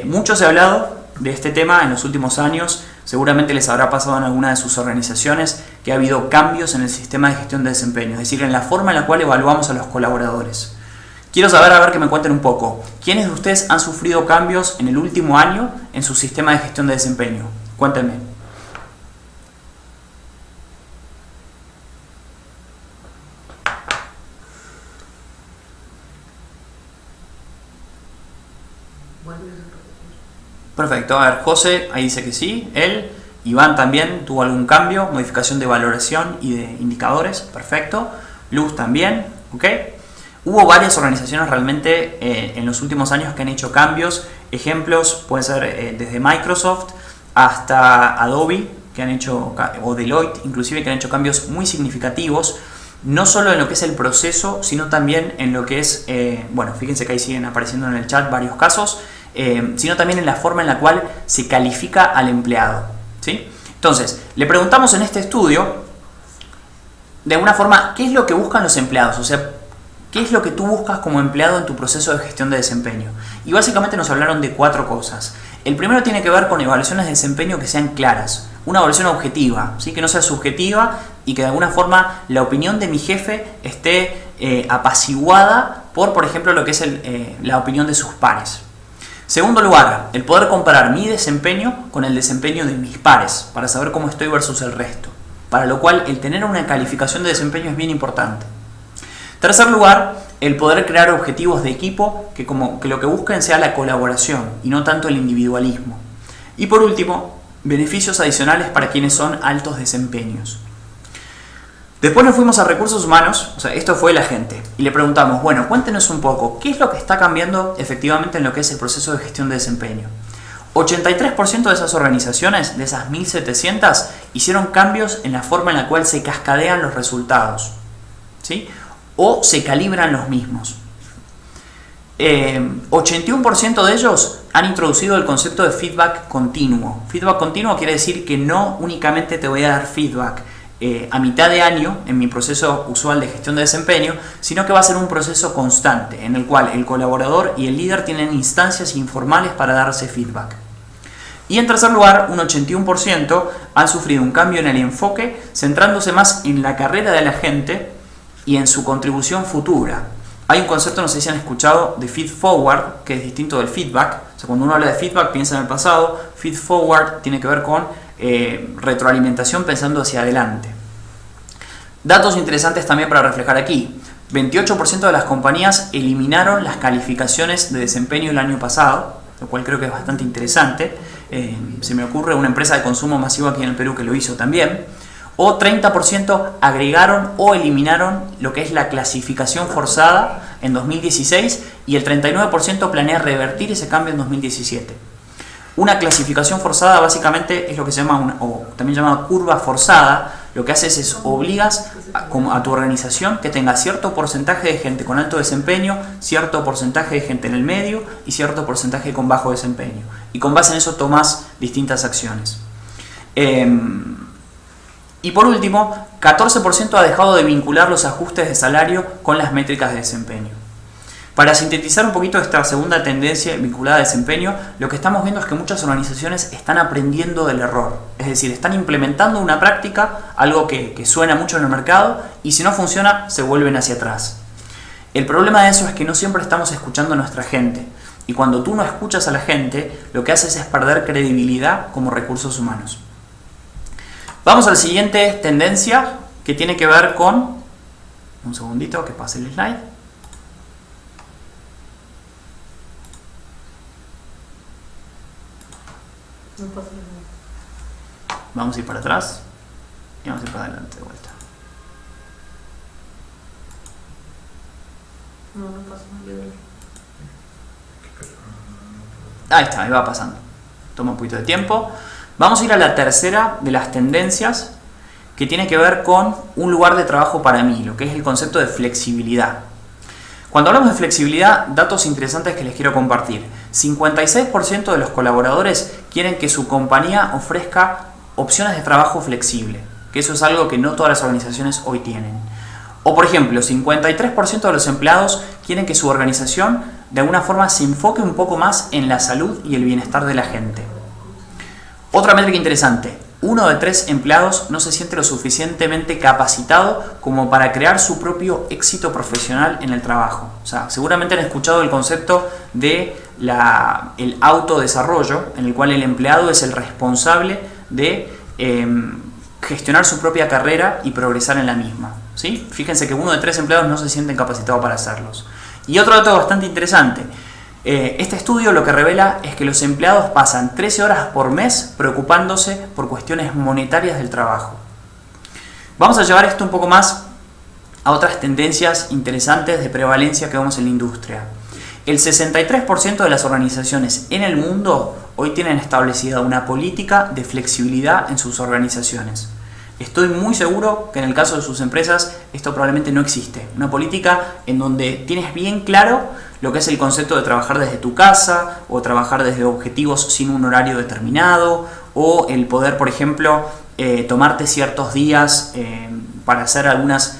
[SPEAKER 2] Mucho se ha hablado de este tema en los últimos años. Seguramente les habrá pasado en alguna de sus organizaciones que ha habido cambios en el sistema de gestión de desempeño, es decir, en la forma en la cual evaluamos a los colaboradores. Quiero saber, a ver, que me cuenten un poco, ¿quiénes de ustedes han sufrido cambios en el último año en su sistema de gestión de desempeño? Cuéntenme. Perfecto, a ver, José, ahí dice que sí, él, Iván también tuvo algún cambio, modificación de valoración y de indicadores, perfecto, Luz también, ok. Hubo varias organizaciones realmente en los últimos años que han hecho cambios, ejemplos pueden ser desde Microsoft hasta Adobe, que han hecho, o Deloitte inclusive, que han hecho cambios muy significativos, no solo en lo que es el proceso, sino también en lo que es, bueno, fíjense que ahí siguen apareciendo en el chat varios casos, sino también en la forma en la cual se califica al empleado, ¿sí? Entonces, le preguntamos en este estudio, de alguna forma, ¿qué es lo que buscan los empleados? O sea, ¿qué es lo que tú buscas como empleado en tu proceso de gestión de desempeño? Y básicamente nos hablaron de 4 cosas. El primero tiene que ver con evaluaciones de desempeño que sean claras, una evaluación objetiva, ¿sí? Que no sea subjetiva y que de alguna forma la opinión de mi jefe esté apaciguada por ejemplo, lo que es la opinión de sus pares. Segundo lugar, el poder comparar mi desempeño con el desempeño de mis pares para saber cómo estoy versus el resto, para lo cual el tener una calificación de desempeño es bien importante. Tercer lugar, el poder crear objetivos de equipo que lo que busquen sea la colaboración y no tanto el individualismo. Y por último, beneficios adicionales para quienes son altos desempeños. Después nos fuimos a recursos humanos, o sea, esto fue la gente, y le preguntamos, bueno, cuéntenos un poco, ¿qué es lo que está cambiando efectivamente en lo que es el proceso de gestión de desempeño? 83% de esas organizaciones, de esas 1.700, hicieron cambios en la forma en la cual se cascadean los resultados, ¿sí? O se calibran los mismos. 81% de ellos han introducido el concepto de feedback continuo. Feedback continuo quiere decir que no únicamente te voy a dar feedback a mitad de año en mi proceso usual de gestión de desempeño, sino que va a ser un proceso constante en el cual el colaborador y el líder tienen instancias informales para darse feedback. Y en tercer lugar, un 81% han sufrido un cambio en el enfoque, centrándose más en la carrera de la gente y en su contribución futura. Hay un concepto, no sé si han escuchado, de feed forward, que es distinto del feedback. O sea, cuando uno habla de feedback piensa en el pasado, feed forward tiene que ver con retroalimentación pensando hacia adelante. Datos interesantes también para reflejar aquí. 28% de las compañías eliminaron las calificaciones de desempeño el año pasado, lo cual creo que es bastante interesante. Se me ocurre una empresa de consumo masivo aquí en el Perú que lo hizo también. O 30% agregaron o eliminaron lo que es la clasificación forzada en 2016 y el 39% planea revertir ese cambio en 2017. Una clasificación forzada básicamente es lo que se llama, o también llamada curva forzada. Lo que haces es obligas a tu organización que tenga cierto porcentaje de gente con alto desempeño, cierto porcentaje de gente en el medio y cierto porcentaje con bajo desempeño. Y con base en eso tomas distintas acciones. Y por último, 14% ha dejado de vincular los ajustes de salario con las métricas de desempeño. Para sintetizar un poquito esta segunda tendencia vinculada a desempeño, lo que estamos viendo es que muchas organizaciones están aprendiendo del error. Es decir, están implementando una práctica, algo que suena mucho en el mercado, y si no funciona, se vuelven hacia atrás. El problema de eso es que no siempre estamos escuchando a nuestra gente. Y cuando tú no escuchas a la gente, lo que haces es perder credibilidad como recursos humanos. Vamos a la siguiente tendencia, que tiene que ver con... Un segundito, que pase el slide.
[SPEAKER 1] No pasa nada.
[SPEAKER 2] Vamos a ir para atrás y vamos a ir para adelante de vuelta.
[SPEAKER 1] No pasa nada.
[SPEAKER 2] Ahí está, ahí va pasando. toma un poquito de tiempo. Vamos a ir a la tercera de las tendencias, que tiene que ver con un lugar de trabajo para mí, lo que es el concepto de flexibilidad. Cuando hablamos de flexibilidad, datos interesantes que les quiero compartir. 56% de los colaboradores quieren que su compañía ofrezca opciones de trabajo flexible, que eso es algo que no todas las organizaciones hoy tienen. O por ejemplo, 53% de los empleados quieren que su organización de alguna forma se enfoque un poco más en la salud y el bienestar de la gente. Otra métrica interesante, 1 de 3 empleados no se siente lo suficientemente capacitado como para crear su propio éxito profesional en el trabajo. O sea, seguramente han escuchado el concepto de el autodesarrollo, en el cual el empleado es el responsable de gestionar su propia carrera y progresar en la misma, ¿sí? Fíjense que 1 de 3 empleados no se sienten capacitados para hacerlos. Y otro dato bastante interesante, este estudio lo que revela es que los empleados pasan 13 horas por mes preocupándose por cuestiones monetarias del trabajo. Vamos a llevar esto un poco más a otras tendencias interesantes de prevalencia que vemos en la industria. El 63% de las organizaciones en el mundo hoy tienen establecida una política de flexibilidad en sus organizaciones. Estoy muy seguro que en el caso de sus empresas esto probablemente no existe. Una política en donde tienes bien claro lo que es el concepto de trabajar desde tu casa o trabajar desde objetivos sin un horario determinado, o el poder, por ejemplo, tomarte ciertos días para hacer algunos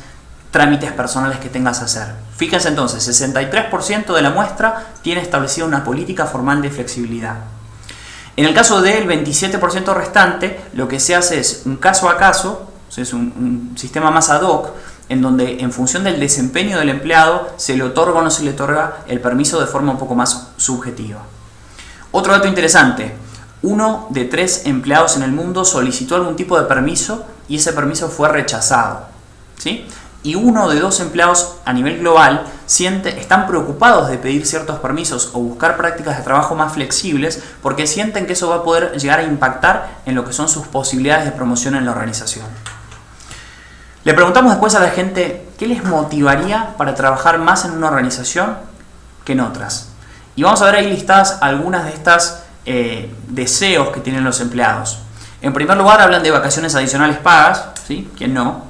[SPEAKER 2] trámites personales que tengas que hacer. Fíjense entonces, 63% de la muestra tiene establecida una política formal de flexibilidad. En el caso del 27% restante, lo que se hace es un caso a caso, es un sistema más ad hoc, en donde en función del desempeño del empleado se le otorga o no se le otorga el permiso de forma un poco más subjetiva. Otro dato interesante, 1 de 3 empleados en el mundo solicitó algún tipo de permiso y ese permiso fue rechazado, ¿sí? Y 1 de 2 empleados a nivel global están preocupados de pedir ciertos permisos o buscar prácticas de trabajo más flexibles porque sienten que eso va a poder llegar a impactar en lo que son sus posibilidades de promoción en la organización. Le preguntamos después a la gente qué les motivaría para trabajar más en una organización que en otras. Y vamos a ver ahí listadas algunas de estas deseos que tienen los empleados. En primer lugar, hablan de vacaciones adicionales pagas, ¿sí? ¿Quién no?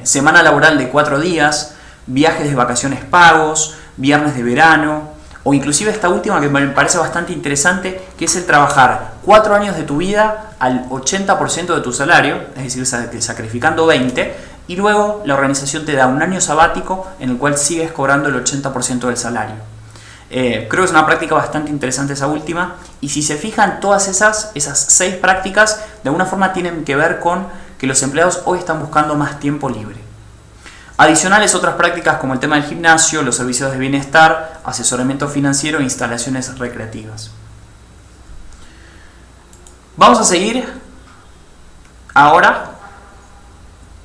[SPEAKER 2] Semana laboral de 4 días, viajes de vacaciones pagos, viernes de verano, o inclusive esta última que me parece bastante interesante, que es el trabajar 4 años de tu vida al 80% de tu salario, es decir, sacrificando 20, y luego la organización te da un año sabático en el cual sigues cobrando el 80% del salario. Creo que es una práctica bastante interesante esa última, y si se fijan, todas esas 6 prácticas de alguna forma tienen que ver con que los empleados hoy están buscando más tiempo libre. Adicionales, otras prácticas como el tema del gimnasio, los servicios de bienestar, asesoramiento financiero e instalaciones recreativas. Vamos a seguir ahora,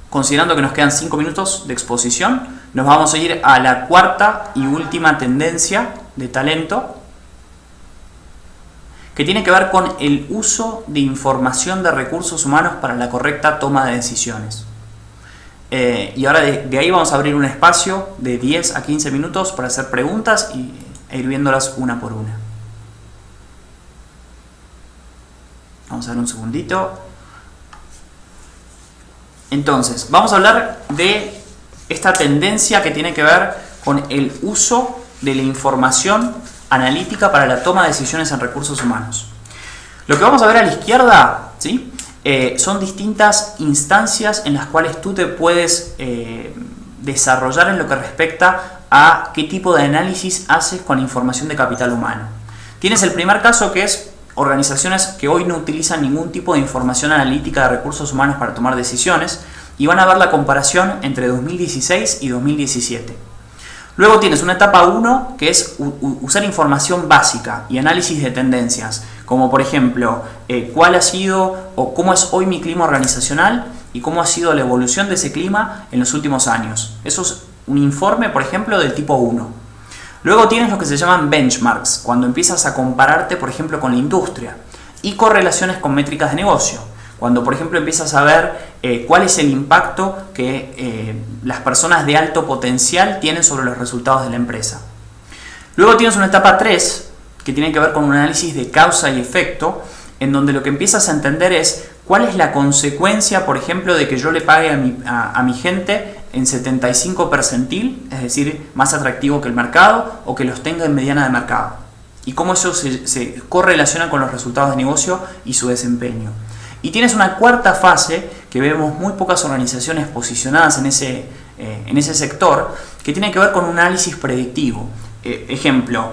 [SPEAKER 2] considerando que nos quedan 5 minutos de exposición, nos vamos a ir a la cuarta y última tendencia de talento, que tiene que ver con el uso de información de recursos humanos para la correcta toma de decisiones. Y ahora de ahí vamos a abrir un espacio de 10 a 15 minutos para hacer preguntas e ir viéndolas una por una. Vamos a ver un segundito. Entonces, vamos a hablar de esta tendencia que tiene que ver con el uso de la información analítica para la toma de decisiones en recursos humanos. Lo que vamos a ver a la izquierda, ¿sí? Son distintas instancias en las cuales tú te puedes desarrollar en lo que respecta a qué tipo de análisis haces con información de capital humano. Tienes el primer caso, que es organizaciones que hoy no utilizan ningún tipo de información analítica de recursos humanos para tomar decisiones, y van a ver la comparación entre 2016 y 2017. Luego tienes una etapa 1, que es usar información básica y análisis de tendencias, como por ejemplo, cuál ha sido o cómo es hoy mi clima organizacional y cómo ha sido la evolución de ese clima en los últimos años. Eso es un informe, por ejemplo, del tipo 1. Luego tienes lo que se llaman benchmarks, cuando empiezas a compararte, por ejemplo, con la industria, y correlaciones con métricas de negocio, cuando, por ejemplo, empiezas a ver cuál es el impacto que las personas de alto potencial tienen sobre los resultados de la empresa. Luego tienes una etapa 3, que tienen que ver con un análisis de causa y efecto, en donde lo que empiezas a entender es cuál es la consecuencia, por ejemplo, de que yo le pague a mi gente en 75 percentil, es decir, más atractivo que el mercado, o que los tenga en mediana de mercado. Y cómo eso se correlaciona con los resultados de negocio y su desempeño. Y tienes una cuarta fase que vemos muy pocas organizaciones posicionadas en ese sector, que tiene que ver con un análisis predictivo. Ejemplo,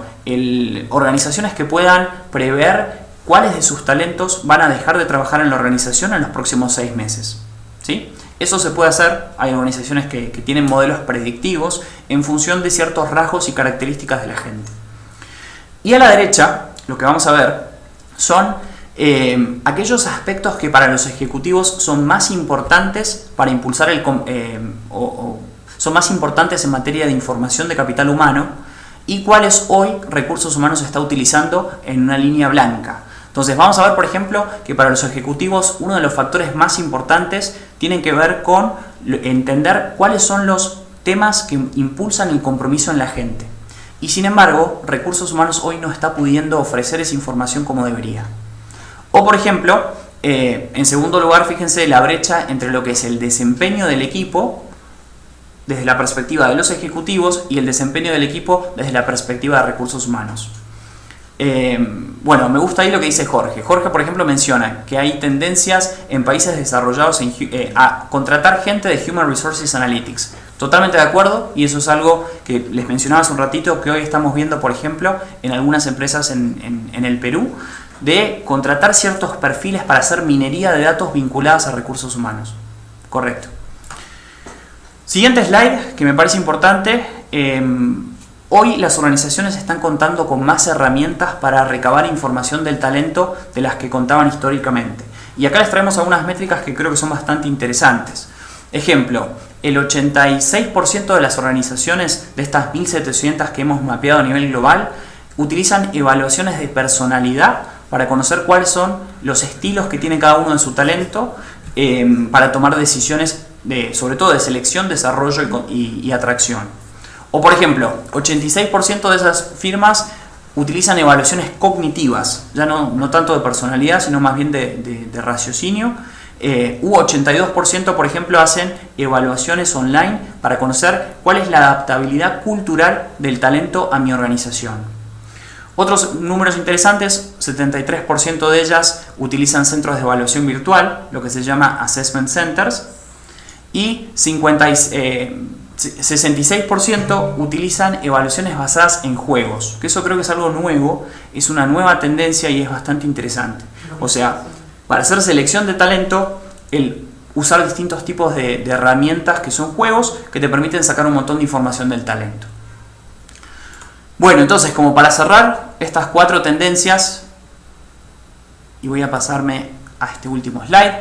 [SPEAKER 2] organizaciones que puedan prever cuáles de sus talentos van a dejar de trabajar en la organización en los próximos 6 meses. ¿Sí? Eso se puede hacer, hay organizaciones que tienen modelos predictivos en función de ciertos rasgos y características de la gente. Y a la derecha, lo que vamos a ver son aquellos aspectos que para los ejecutivos son más importantes para impulsar son más importantes en materia de información de capital humano y cuáles hoy Recursos Humanos está utilizando en una línea blanca. Entonces vamos a ver, por ejemplo, que para los ejecutivos uno de los factores más importantes tiene que ver con entender cuáles son los temas que impulsan el compromiso en la gente. Y sin embargo, Recursos Humanos hoy no está pudiendo ofrecer esa información como debería. O por ejemplo, en segundo lugar, fíjense la brecha entre lo que es el desempeño del equipo desde la perspectiva de los ejecutivos y el desempeño del equipo desde la perspectiva de Recursos Humanos. Bueno, me gusta ahí lo que dice Jorge. Jorge, por ejemplo, menciona que hay tendencias en países desarrollados a contratar gente de Human Resources Analytics. Totalmente de acuerdo, y eso es algo que les mencionaba hace un ratito, que hoy estamos viendo, por ejemplo, en algunas empresas en el Perú, de contratar ciertos perfiles para hacer minería de datos vinculadas a recursos humanos. Correcto. Siguiente slide, que me parece importante. Hoy las organizaciones están contando con más herramientas para recabar información del talento de las que contaban históricamente. Y acá les traemos algunas métricas que creo que son bastante interesantes. Ejemplo, el 86% de las organizaciones de estas 1.700 que hemos mapeado a nivel global utilizan evaluaciones de personalidad para conocer cuáles son los estilos que tiene cada uno de su talento para tomar decisiones sobre todo de selección, desarrollo y atracción. O por ejemplo, 86% de esas firmas utilizan evaluaciones cognitivas, ya no tanto de personalidad, sino más bien de raciocinio. 82% por ejemplo hacen evaluaciones online para conocer cuál es la adaptabilidad cultural del talento a mi organización. Otros números interesantes, 73% de ellas utilizan centros de evaluación virtual, lo que se llama Assessment Centers, y 66% utilizan evaluaciones basadas en juegos, que eso creo que es algo nuevo, es una nueva tendencia y es bastante interesante. O sea, para hacer selección de talento, el usar distintos tipos de herramientas que son juegos que te permiten sacar un montón de información del talento. Bueno, entonces, como para cerrar estas 4 tendencias, y voy a pasarme a este último slide,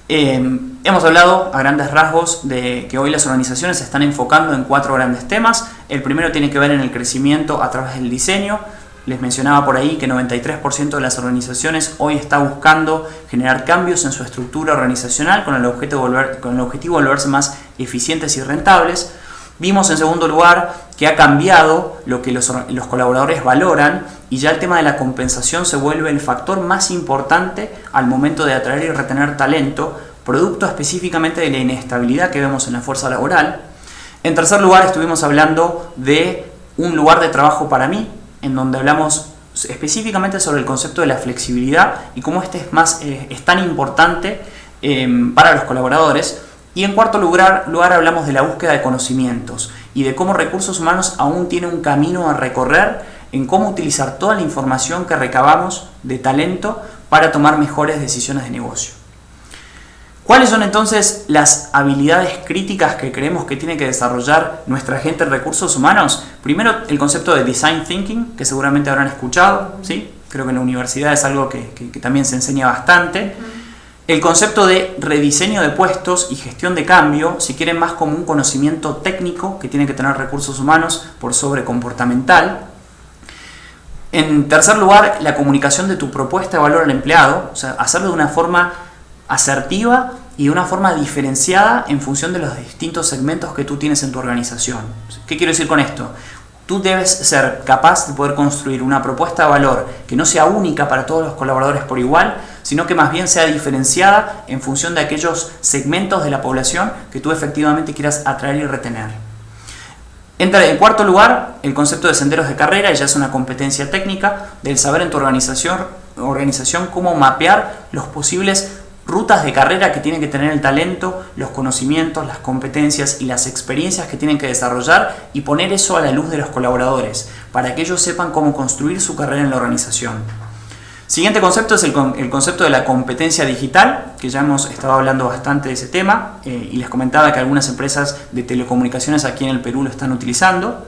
[SPEAKER 2] hemos hablado a grandes rasgos de que hoy las organizaciones se están enfocando en 4 grandes temas. El primero tiene que ver en el crecimiento a través del diseño. Les mencionaba por ahí que 93% de las organizaciones hoy está buscando generar cambios en su estructura organizacional con el objetivo de volverse más eficientes y rentables. Vimos en segundo lugar que ha cambiado lo que los colaboradores valoran y ya el tema de la compensación se vuelve el factor más importante al momento de atraer y retener talento, producto específicamente de la inestabilidad que vemos en la fuerza laboral. En tercer lugar estuvimos hablando de un lugar de trabajo para mí, en donde hablamos específicamente sobre el concepto de la flexibilidad y cómo este es tan importante para los colaboradores. Y en cuarto lugar hablamos de la búsqueda de conocimientos y de cómo Recursos Humanos aún tiene un camino a recorrer en cómo utilizar toda la información que recabamos de talento para tomar mejores decisiones de negocio. ¿Cuáles son entonces las habilidades críticas que creemos que tiene que desarrollar nuestra gente en Recursos Humanos? Primero, el concepto de Design Thinking, que seguramente habrán escuchado, ¿sí? Creo que en la universidad es algo que también se enseña bastante. El concepto de rediseño de puestos y gestión de cambio, si quieren más como un conocimiento técnico que tiene que tener Recursos Humanos por sobre comportamental. En tercer lugar, la comunicación de tu propuesta de valor al empleado, o sea, hacerlo de una forma asertiva y de una forma diferenciada en función de los distintos segmentos que tú tienes en tu organización. ¿Qué quiero decir con esto? Tú debes ser capaz de poder construir una propuesta de valor que no sea única para todos los colaboradores por igual, sino que más bien sea diferenciada en función de aquellos segmentos de la población que tú efectivamente quieras atraer y retener. Entra en cuarto lugar el concepto de senderos de carrera, y ya es una competencia técnica del saber en tu organización cómo mapear los posibles rutas de carrera que tiene que tener el talento, los conocimientos, las competencias y las experiencias que tienen que desarrollar, y poner eso a la luz de los colaboradores para que ellos sepan cómo construir su carrera en la organización. Siguiente concepto es el concepto de la competencia digital, que ya hemos estado hablando bastante de ese tema, y les comentaba que algunas empresas de telecomunicaciones aquí en el Perú lo están utilizando.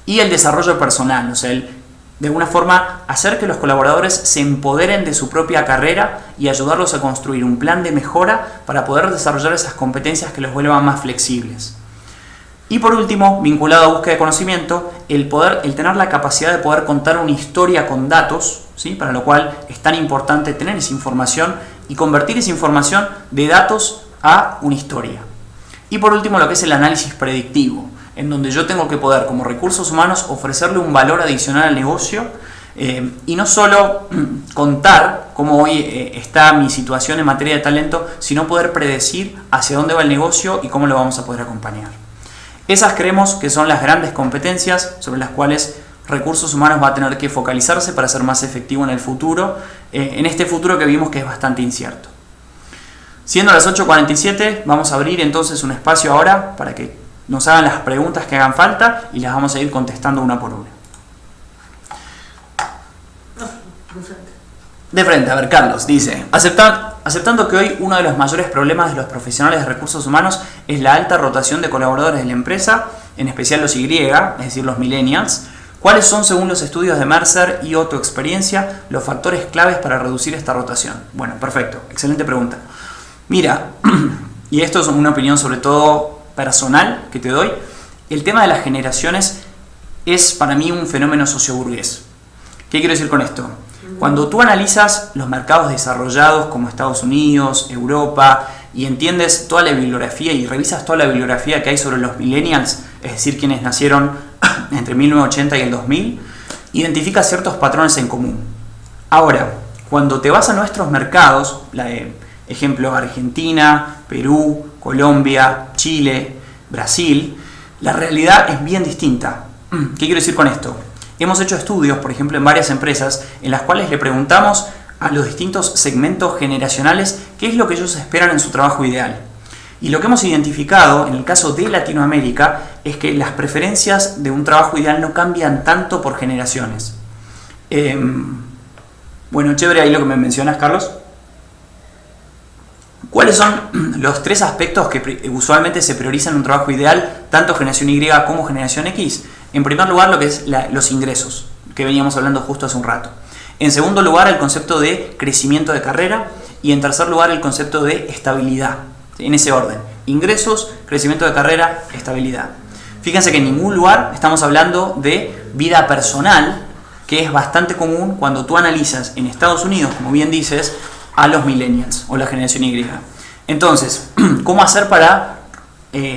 [SPEAKER 2] Y el desarrollo personal, o sea, de alguna forma hacer que los colaboradores se empoderen de su propia carrera y ayudarlos a construir un plan de mejora para poder desarrollar esas competencias que los vuelvan más flexibles. Y por último, vinculado a búsqueda de conocimiento, el tener la capacidad de poder contar una historia con datos, ¿sí? Para lo cual es tan importante tener esa información y convertir esa información de datos a una historia. Y por último, lo que es el análisis predictivo, en donde yo tengo que poder, como recursos humanos, ofrecerle un valor adicional al negocio, y no solo contar cómo hoy está mi situación en materia de talento, sino poder predecir hacia dónde va el negocio y cómo lo vamos a poder acompañar. Esas creemos que son las grandes competencias sobre las cuales recursos humanos va a tener que focalizarse para ser más efectivo en el futuro, en este futuro que vimos que es bastante incierto. Siendo las 8:47, vamos a abrir entonces un espacio ahora para que nos hagan las preguntas que hagan falta y las vamos a ir contestando una por una. De frente, a ver, Carlos dice: aceptando que hoy uno de los mayores problemas de los profesionales de recursos humanos es la alta rotación de colaboradores de la empresa, en especial los Y, es decir, los millennials, ¿cuáles son, según los estudios de Mercer y o tu experiencia, los factores claves para reducir esta rotación? Bueno, perfecto, excelente pregunta. Mira, y esto es una opinión sobre todo personal que te doy, el tema de las generaciones es para mí un fenómeno socioburgués. ¿Qué quiero decir con esto? Cuando tú analizas los mercados desarrollados como Estados Unidos, Europa, y entiendes toda la bibliografía y revisas toda la bibliografía que hay sobre los millennials, es decir, quienes nacieron entre 1980 y el 2000, identificas ciertos patrones en común. Ahora, cuando te vas a nuestros mercados, ejemplo Argentina, Perú, Colombia, Chile, Brasil, la realidad es bien distinta. ¿Qué quiero decir con esto? Hemos hecho estudios, por ejemplo, en varias empresas, en las cuales le preguntamos a los distintos segmentos generacionales qué es lo que ellos esperan en su trabajo ideal. Y lo que hemos identificado en el caso de Latinoamérica es que las preferencias de un trabajo ideal no cambian tanto por generaciones. Bueno, chévere ahí lo que me mencionas, Carlos. ¿Cuáles son los 3 aspectos que usualmente se priorizan en un trabajo ideal, tanto generación Y como generación X? En primer lugar, lo que es los ingresos, que veníamos hablando justo hace un rato. En segundo lugar, el concepto de crecimiento de carrera. Y en tercer lugar, el concepto de estabilidad. En ese orden: ingresos, crecimiento de carrera, estabilidad. Fíjense que en ningún lugar estamos hablando de vida personal, que es bastante común cuando tú analizas en Estados Unidos, como bien dices, a los millennials o la generación Y. Entonces, ¿cómo hacer para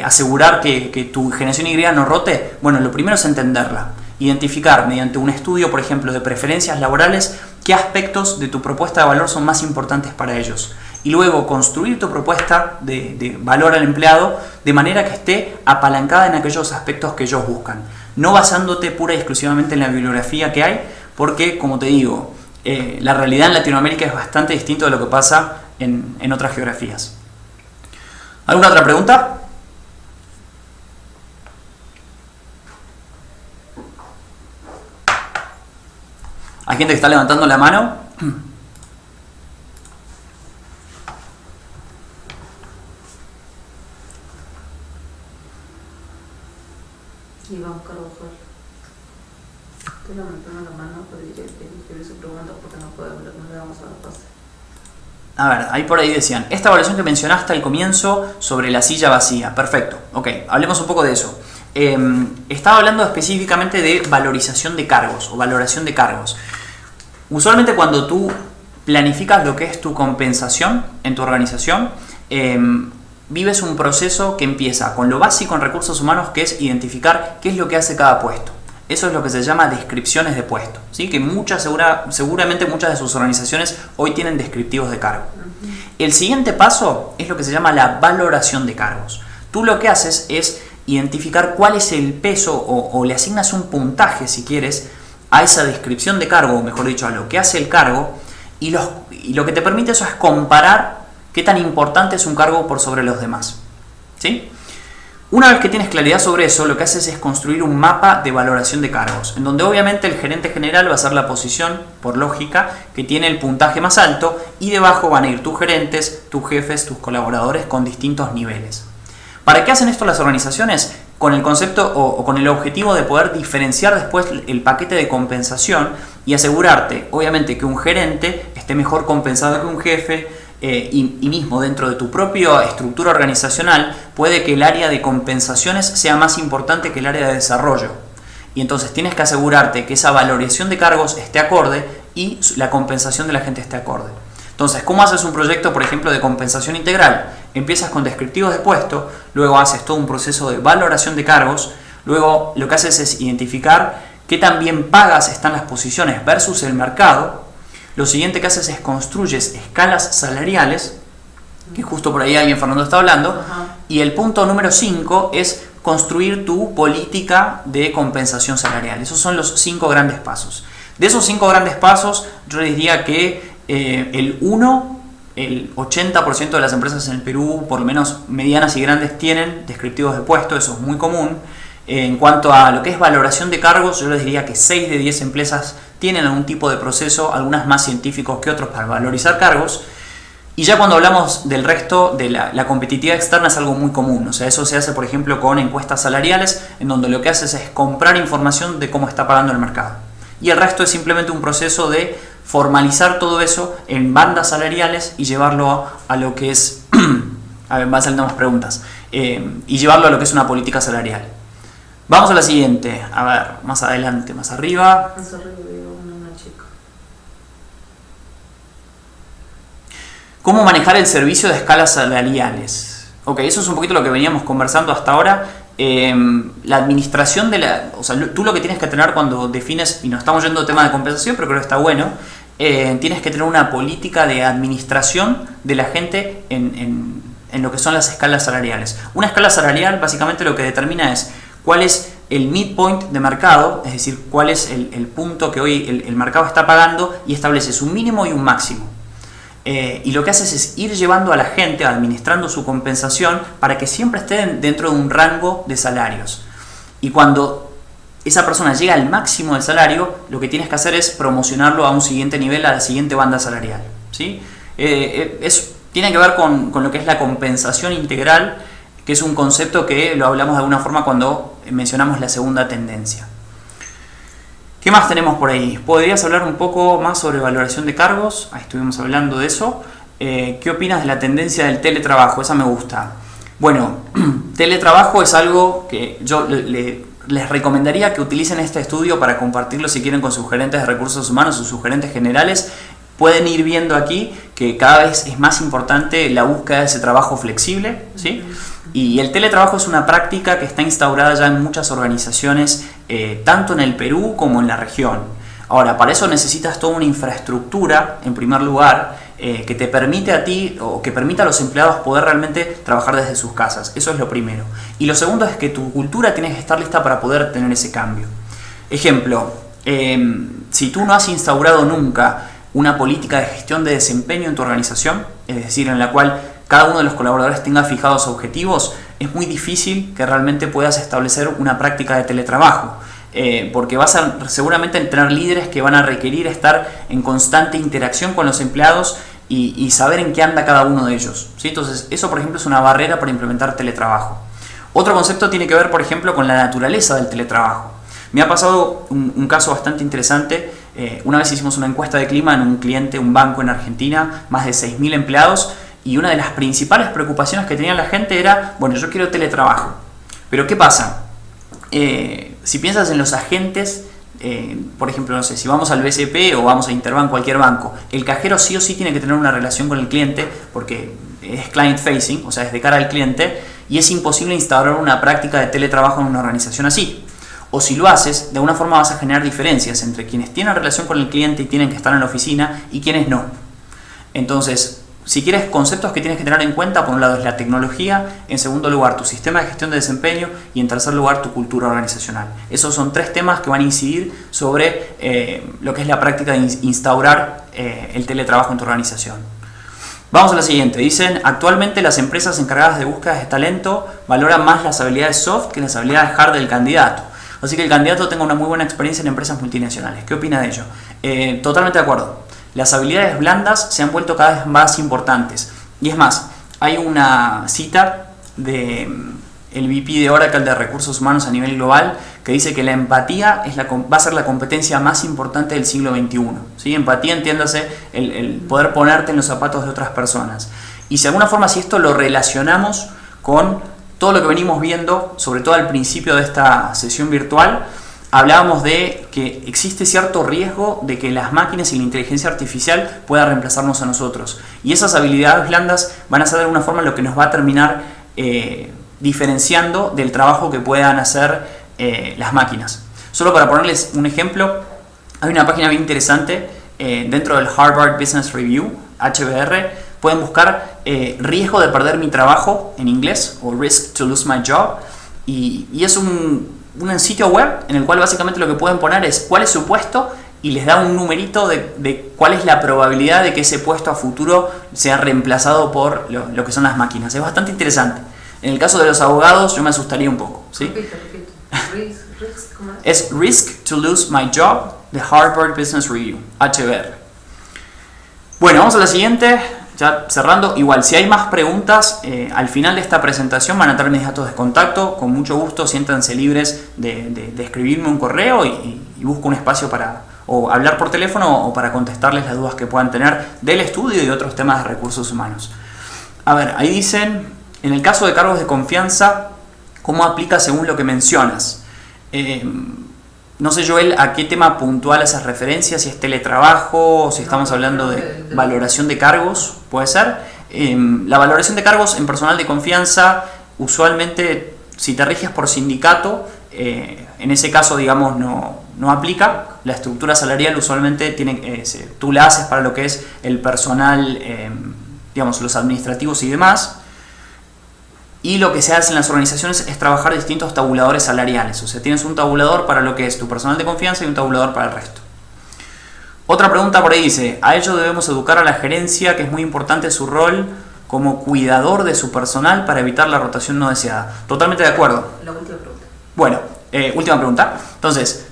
[SPEAKER 2] asegurar que tu generación Y no rote? Bueno, lo primero es entenderla, identificar mediante un estudio, por ejemplo, de preferencias laborales, qué aspectos de tu propuesta de valor son más importantes para ellos. Y luego construir tu propuesta de valor al empleado de manera que esté apalancada en aquellos aspectos que ellos buscan, no basándote pura y exclusivamente en la bibliografía que hay, porque, como te digo, la realidad en Latinoamérica es bastante distinto de lo que pasa en otras geografías. ¿Alguna otra pregunta? ¿Hay gente que está levantando la mano?
[SPEAKER 3] Iván Carvajal. Estoy levantando la mano, pero yo escribí su pregunta porque no podemos, no le vamos a dar pase.
[SPEAKER 2] A ver, ahí por ahí decían, esta evaluación que mencionaste al comienzo sobre la silla vacía. Perfecto, ok, hablemos un poco de eso. Estaba hablando específicamente de valorización de cargos o valoración de cargos. Usualmente cuando tú planificas lo que es tu compensación en tu organización, vives un proceso que empieza con lo básico en recursos humanos, que es identificar qué es lo que hace cada puesto. Eso es lo que se llama descripciones de puesto, ¿sí? Que seguramente muchas de sus organizaciones hoy tienen descriptivos de cargo. El siguiente paso es lo que se llama la valoración de cargos. Tú lo que haces es identificar cuál es el peso o le asignas un puntaje, si quieres, a esa descripción de cargo, o mejor dicho, a lo que hace el cargo, y lo que te permite eso es comparar qué tan importante es un cargo por sobre los demás, ¿sí? Una vez que tienes claridad sobre eso, lo que haces es construir un mapa de valoración de cargos, en donde obviamente el gerente general va a ser la posición, por lógica, que tiene el puntaje más alto, y debajo van a ir tus gerentes, tus jefes, tus colaboradores con distintos niveles. ¿Para qué hacen esto las organizaciones? Con el concepto o con el objetivo de poder diferenciar después el paquete de compensación y asegurarte, obviamente, que un gerente esté mejor compensado que un jefe, y mismo dentro de tu propia estructura organizacional puede que el área de compensaciones sea más importante que el área de desarrollo. Y entonces tienes que asegurarte que esa valoración de cargos esté acorde y la compensación de la gente esté acorde. Entonces, ¿cómo haces un proyecto, por ejemplo, de compensación integral? Empiezas con descriptivos de puesto, luego haces todo un proceso de valoración de cargos, luego lo que haces es identificar qué tan bien pagas están las posiciones versus el mercado. Lo siguiente que haces es construyes escalas salariales, que justo por ahí alguien, Fernando, está hablando, y el punto número 5 es construir tu política de compensación salarial. Esos son los 5 grandes pasos. De esos 5 grandes pasos, yo les diría que el 80% de las empresas en el Perú, por lo menos medianas y grandes, tienen descriptivos de puesto, eso es muy común. En cuanto a lo que es valoración de cargos, yo les diría que 6 de 10 empresas tienen algún tipo de proceso, algunas más científicos que otros para valorizar cargos. Y ya cuando hablamos del resto, de la competitividad externa es algo muy común. O sea, eso se hace, por ejemplo, con encuestas salariales, en donde lo que haces es comprar información de cómo está pagando el mercado. Y el resto es simplemente un proceso de formalizar todo eso en bandas salariales y llevarlo a lo que es... a ver, van saliendo más preguntas. Y llevarlo a lo que es una política salarial. Vamos a la siguiente. A ver, más adelante, más arriba.
[SPEAKER 3] Más arriba veo una chica.
[SPEAKER 2] ¿Cómo manejar el servicio de escalas salariales? Ok, eso es un poquito lo que veníamos conversando hasta ahora. La administración de o sea, tú lo que tienes que tener cuando defines, y nos estamos yendo a tema de compensación, pero creo que está bueno, tienes que tener una política de administración de la gente en lo que son las escalas salariales. Una escala salarial básicamente lo que determina es cuál es el midpoint de mercado, es decir, cuál es el punto que hoy el mercado está pagando, y estableces un mínimo y un máximo. Y lo que haces es ir llevando a la gente, administrando su compensación, para que siempre esté dentro de un rango de salarios. Y cuando esa persona llega al máximo del salario, lo que tienes que hacer es promocionarlo a un siguiente nivel, a la siguiente banda salarial, ¿sí? Tiene que ver con lo que es la compensación integral, que es un concepto que lo hablamos de alguna forma cuando mencionamos la segunda tendencia. ¿Qué más tenemos por ahí? ¿Podrías hablar un poco más sobre valoración de cargos? Ahí estuvimos hablando de eso. ¿Qué opinas de la tendencia del teletrabajo? Esa me gusta. Bueno, teletrabajo es algo que yo les recomendaría que utilicen este estudio para compartirlo si quieren con sus gerentes de recursos humanos o sus gerentes generales. Pueden ir viendo aquí que cada vez es más importante la búsqueda de ese trabajo flexible, ¿sí? Y el teletrabajo es una práctica que está instaurada ya en muchas organizaciones, tanto en el Perú como en la región. Ahora, para eso necesitas toda una infraestructura, en primer lugar, que te permite a ti, o que permita a los empleados poder realmente trabajar desde sus casas. Eso es lo primero. Y lo segundo es que tu cultura tiene que estar lista para poder tener ese cambio. Ejemplo, si tú no has instaurado nunca una política de gestión de desempeño en tu organización, es decir, en la cual cada uno de los colaboradores tenga fijados objetivos, es muy difícil que realmente puedas establecer una práctica de teletrabajo, porque vas a seguramente tener líderes que van a requerir estar en constante interacción con los empleados y saber en qué anda cada uno de ellos, ¿sí? Entonces, eso, por ejemplo, es una barrera para implementar teletrabajo. Otro concepto tiene que ver, por ejemplo, con la naturaleza del teletrabajo. Me ha pasado un caso bastante interesante. Una vez hicimos una encuesta de clima en un cliente, un banco en Argentina, más de 6.000 empleados, y una de las principales preocupaciones que tenía la gente era, bueno, yo quiero teletrabajo. Pero ¿qué pasa? Si piensas en los agentes, por ejemplo, no sé, si vamos al BCP o vamos a Interbank, cualquier banco, el cajero sí o sí tiene que tener una relación con el cliente porque es client facing, o sea, es de cara al cliente, y es imposible instaurar una práctica de teletrabajo en una organización así. O si lo haces, de alguna forma vas a generar diferencias entre quienes tienen relación con el cliente y tienen que estar en la oficina y quienes no. Entonces, si quieres conceptos que tienes que tener en cuenta, por un lado es la tecnología, en segundo lugar tu sistema de gestión de desempeño y en tercer lugar tu cultura organizacional. Esos son 3 temas que van a incidir sobre lo que es la práctica de instaurar el teletrabajo en tu organización. Vamos a la siguiente. Dicen, actualmente las empresas encargadas de búsqueda de talento valoran más las habilidades soft que las habilidades hard del candidato. Así que el candidato tenga una muy buena experiencia en empresas multinacionales. ¿Qué opina de ello? Totalmente de acuerdo. Las habilidades blandas se han vuelto cada vez más importantes. Y es más, hay una cita de el VP de Oracle de Recursos Humanos a nivel global que dice que la empatía va a ser la competencia más importante del siglo XXI. ¿Sí? Empatía, entiéndase, el poder ponerte en los zapatos de otras personas. Y de alguna forma, si esto lo relacionamos con todo lo que venimos viendo, sobre todo al principio de esta sesión virtual, hablábamos de que existe cierto riesgo de que las máquinas y la inteligencia artificial puedan reemplazarnos a nosotros. Y esas habilidades blandas van a ser de alguna forma lo que nos va a terminar diferenciando del trabajo que puedan hacer las máquinas. Solo para ponerles un ejemplo, hay una página bien interesante dentro del Harvard Business Review, HBR. Pueden buscar riesgo de perder mi trabajo en inglés, o risk to lose my job, y es un sitio web en el cual básicamente lo que pueden poner es cuál es su puesto y les da un numerito de cuál es la probabilidad de que ese puesto a futuro sea reemplazado por lo que son las máquinas. Es bastante interesante. En el caso de los abogados yo me asustaría un poco. ¿Sí?
[SPEAKER 3] Repito. ¿Cómo
[SPEAKER 2] es Risk to Lose My Job de Harvard Business Review, HBR. Bueno, vamos a la siguiente. Ya cerrando, igual, si hay más preguntas, al final de esta presentación van a tener mis datos de contacto. Con mucho gusto, siéntanse libres de escribirme un correo y busco un espacio para o hablar por teléfono o para contestarles las dudas que puedan tener del estudio y de otros temas de recursos humanos. A ver, ahí dicen, en el caso de cargos de confianza, ¿cómo aplica según lo que mencionas? No sé, Joel, a qué tema puntual haces referencia, si es teletrabajo o si estamos hablando de valoración de cargos, puede ser. La valoración de cargos en personal de confianza, usualmente, si te riges por sindicato, en ese caso, digamos, no aplica. La estructura salarial usualmente tú la haces para lo que es el personal, digamos, los administrativos y demás. Y lo que se hace en las organizaciones es trabajar distintos tabuladores salariales. O sea, tienes un tabulador para lo que es tu personal de confianza y un tabulador para el resto. Otra pregunta por ahí dice, a ello debemos educar a la gerencia, que es muy importante su rol como cuidador de su personal para evitar la rotación no deseada. Totalmente de acuerdo.
[SPEAKER 3] La última pregunta.
[SPEAKER 2] Bueno, última pregunta. Entonces,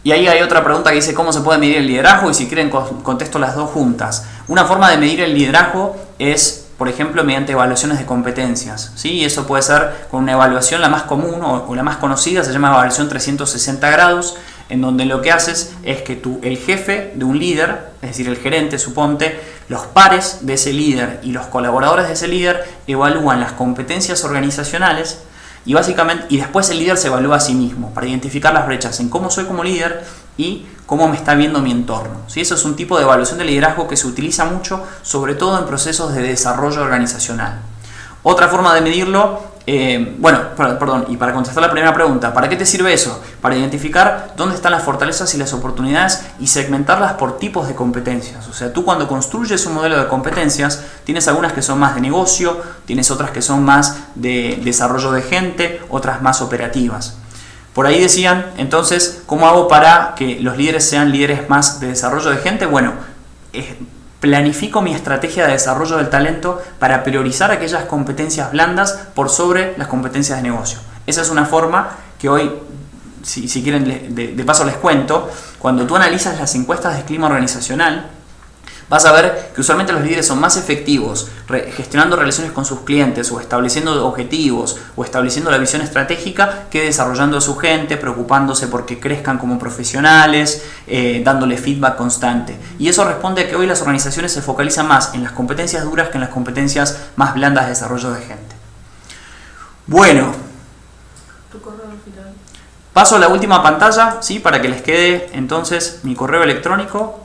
[SPEAKER 2] y ahí hay otra pregunta que dice cómo se puede medir el liderazgo, y si quieren contesto las dos juntas. Una forma de medir el liderazgo es, por ejemplo, mediante evaluaciones de competencias, ¿sí? Y eso puede ser con una evaluación, la más común o la más conocida, se llama evaluación 360 grados, en donde lo que haces es que el jefe de un líder, es decir, el gerente, suponte, los pares de ese líder y los colaboradores de ese líder evalúan las competencias organizacionales y básicamente, y después el líder se evalúa a sí mismo para identificar las brechas en cómo soy como líder y cómo me está viendo mi entorno. ¿Sí? Eso es un tipo de evaluación de liderazgo que se utiliza mucho, sobre todo en procesos de desarrollo organizacional. Otra forma de medirlo, y para contestar la primera pregunta, ¿para qué te sirve eso? Para identificar dónde están las fortalezas y las oportunidades y segmentarlas por tipos de competencias. O sea, tú cuando construyes un modelo de competencias, tienes algunas que son más de negocio, tienes otras que son más de desarrollo de gente, otras más operativas. Por ahí decían, entonces, ¿cómo hago para que los líderes sean líderes más de desarrollo de gente? Bueno, planifico mi estrategia de desarrollo del talento para priorizar aquellas competencias blandas por sobre las competencias de negocio. Esa es una forma que hoy, si quieren, de paso les cuento. Cuando tú analizas las encuestas de clima organizacional, vas a ver que usualmente los líderes son más efectivos gestionando relaciones con sus clientes o estableciendo objetivos o estableciendo la visión estratégica que desarrollando a su gente, preocupándose porque crezcan como profesionales, dándole feedback constante. Y eso responde a que hoy las organizaciones se focalizan más en las competencias duras que en las competencias más blandas de desarrollo de gente. Bueno,
[SPEAKER 3] Tu correo al final.
[SPEAKER 2] paso a la última pantalla, ¿sí? Para que les quede entonces mi correo electrónico.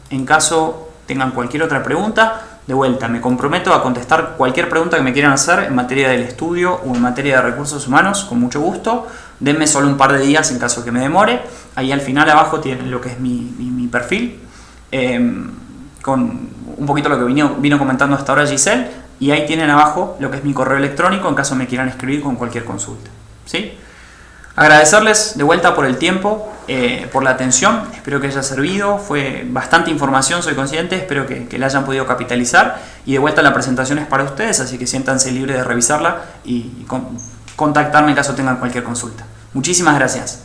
[SPEAKER 2] En caso tengan cualquier otra pregunta, De vuelta, me comprometo a contestar cualquier pregunta que me quieran hacer en materia del estudio o en materia de recursos humanos, con mucho gusto. Denme solo un par de días en caso que me demore. Ahí al final abajo tienen lo que es mi perfil, con un poquito lo que vino comentando hasta ahora Giselle, y ahí tienen abajo lo que es mi correo electrónico en caso me quieran escribir con cualquier consulta. ¿Sí? Agradecerles de vuelta por el tiempo, por la atención, espero que haya servido, fue bastante información, soy consciente, espero que la hayan podido capitalizar, y de vuelta la presentación es para ustedes, así que siéntanse libres de revisarla y contactarme en caso tengan cualquier consulta. Muchísimas gracias.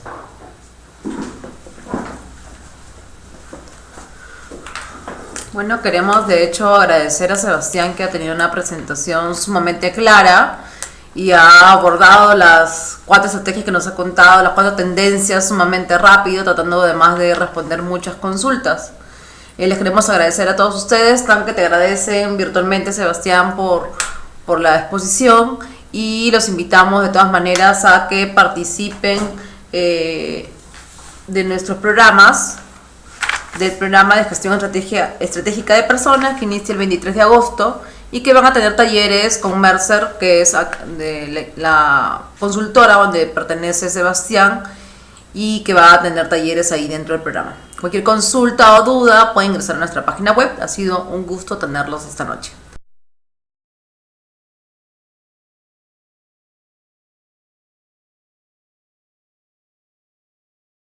[SPEAKER 1] Bueno, queremos de hecho agradecer a Sebastián, que ha tenido una presentación sumamente clara y ha abordado las 4 estrategias que nos ha contado, las 4 tendencias sumamente rápido, tratando además de responder muchas consultas. Les queremos agradecer a todos ustedes, tan que te agradecen virtualmente, Sebastián, por la exposición, y los invitamos de todas maneras a que participen de nuestros programas, del programa de gestión estratégica de personas, que inicia el 23 de agosto, y que van a tener talleres con Mercer, que es de la consultora donde pertenece Sebastián, y que va a tener talleres ahí dentro del programa. Cualquier consulta o duda pueden ingresar a nuestra página web. Ha sido un gusto tenerlos esta noche.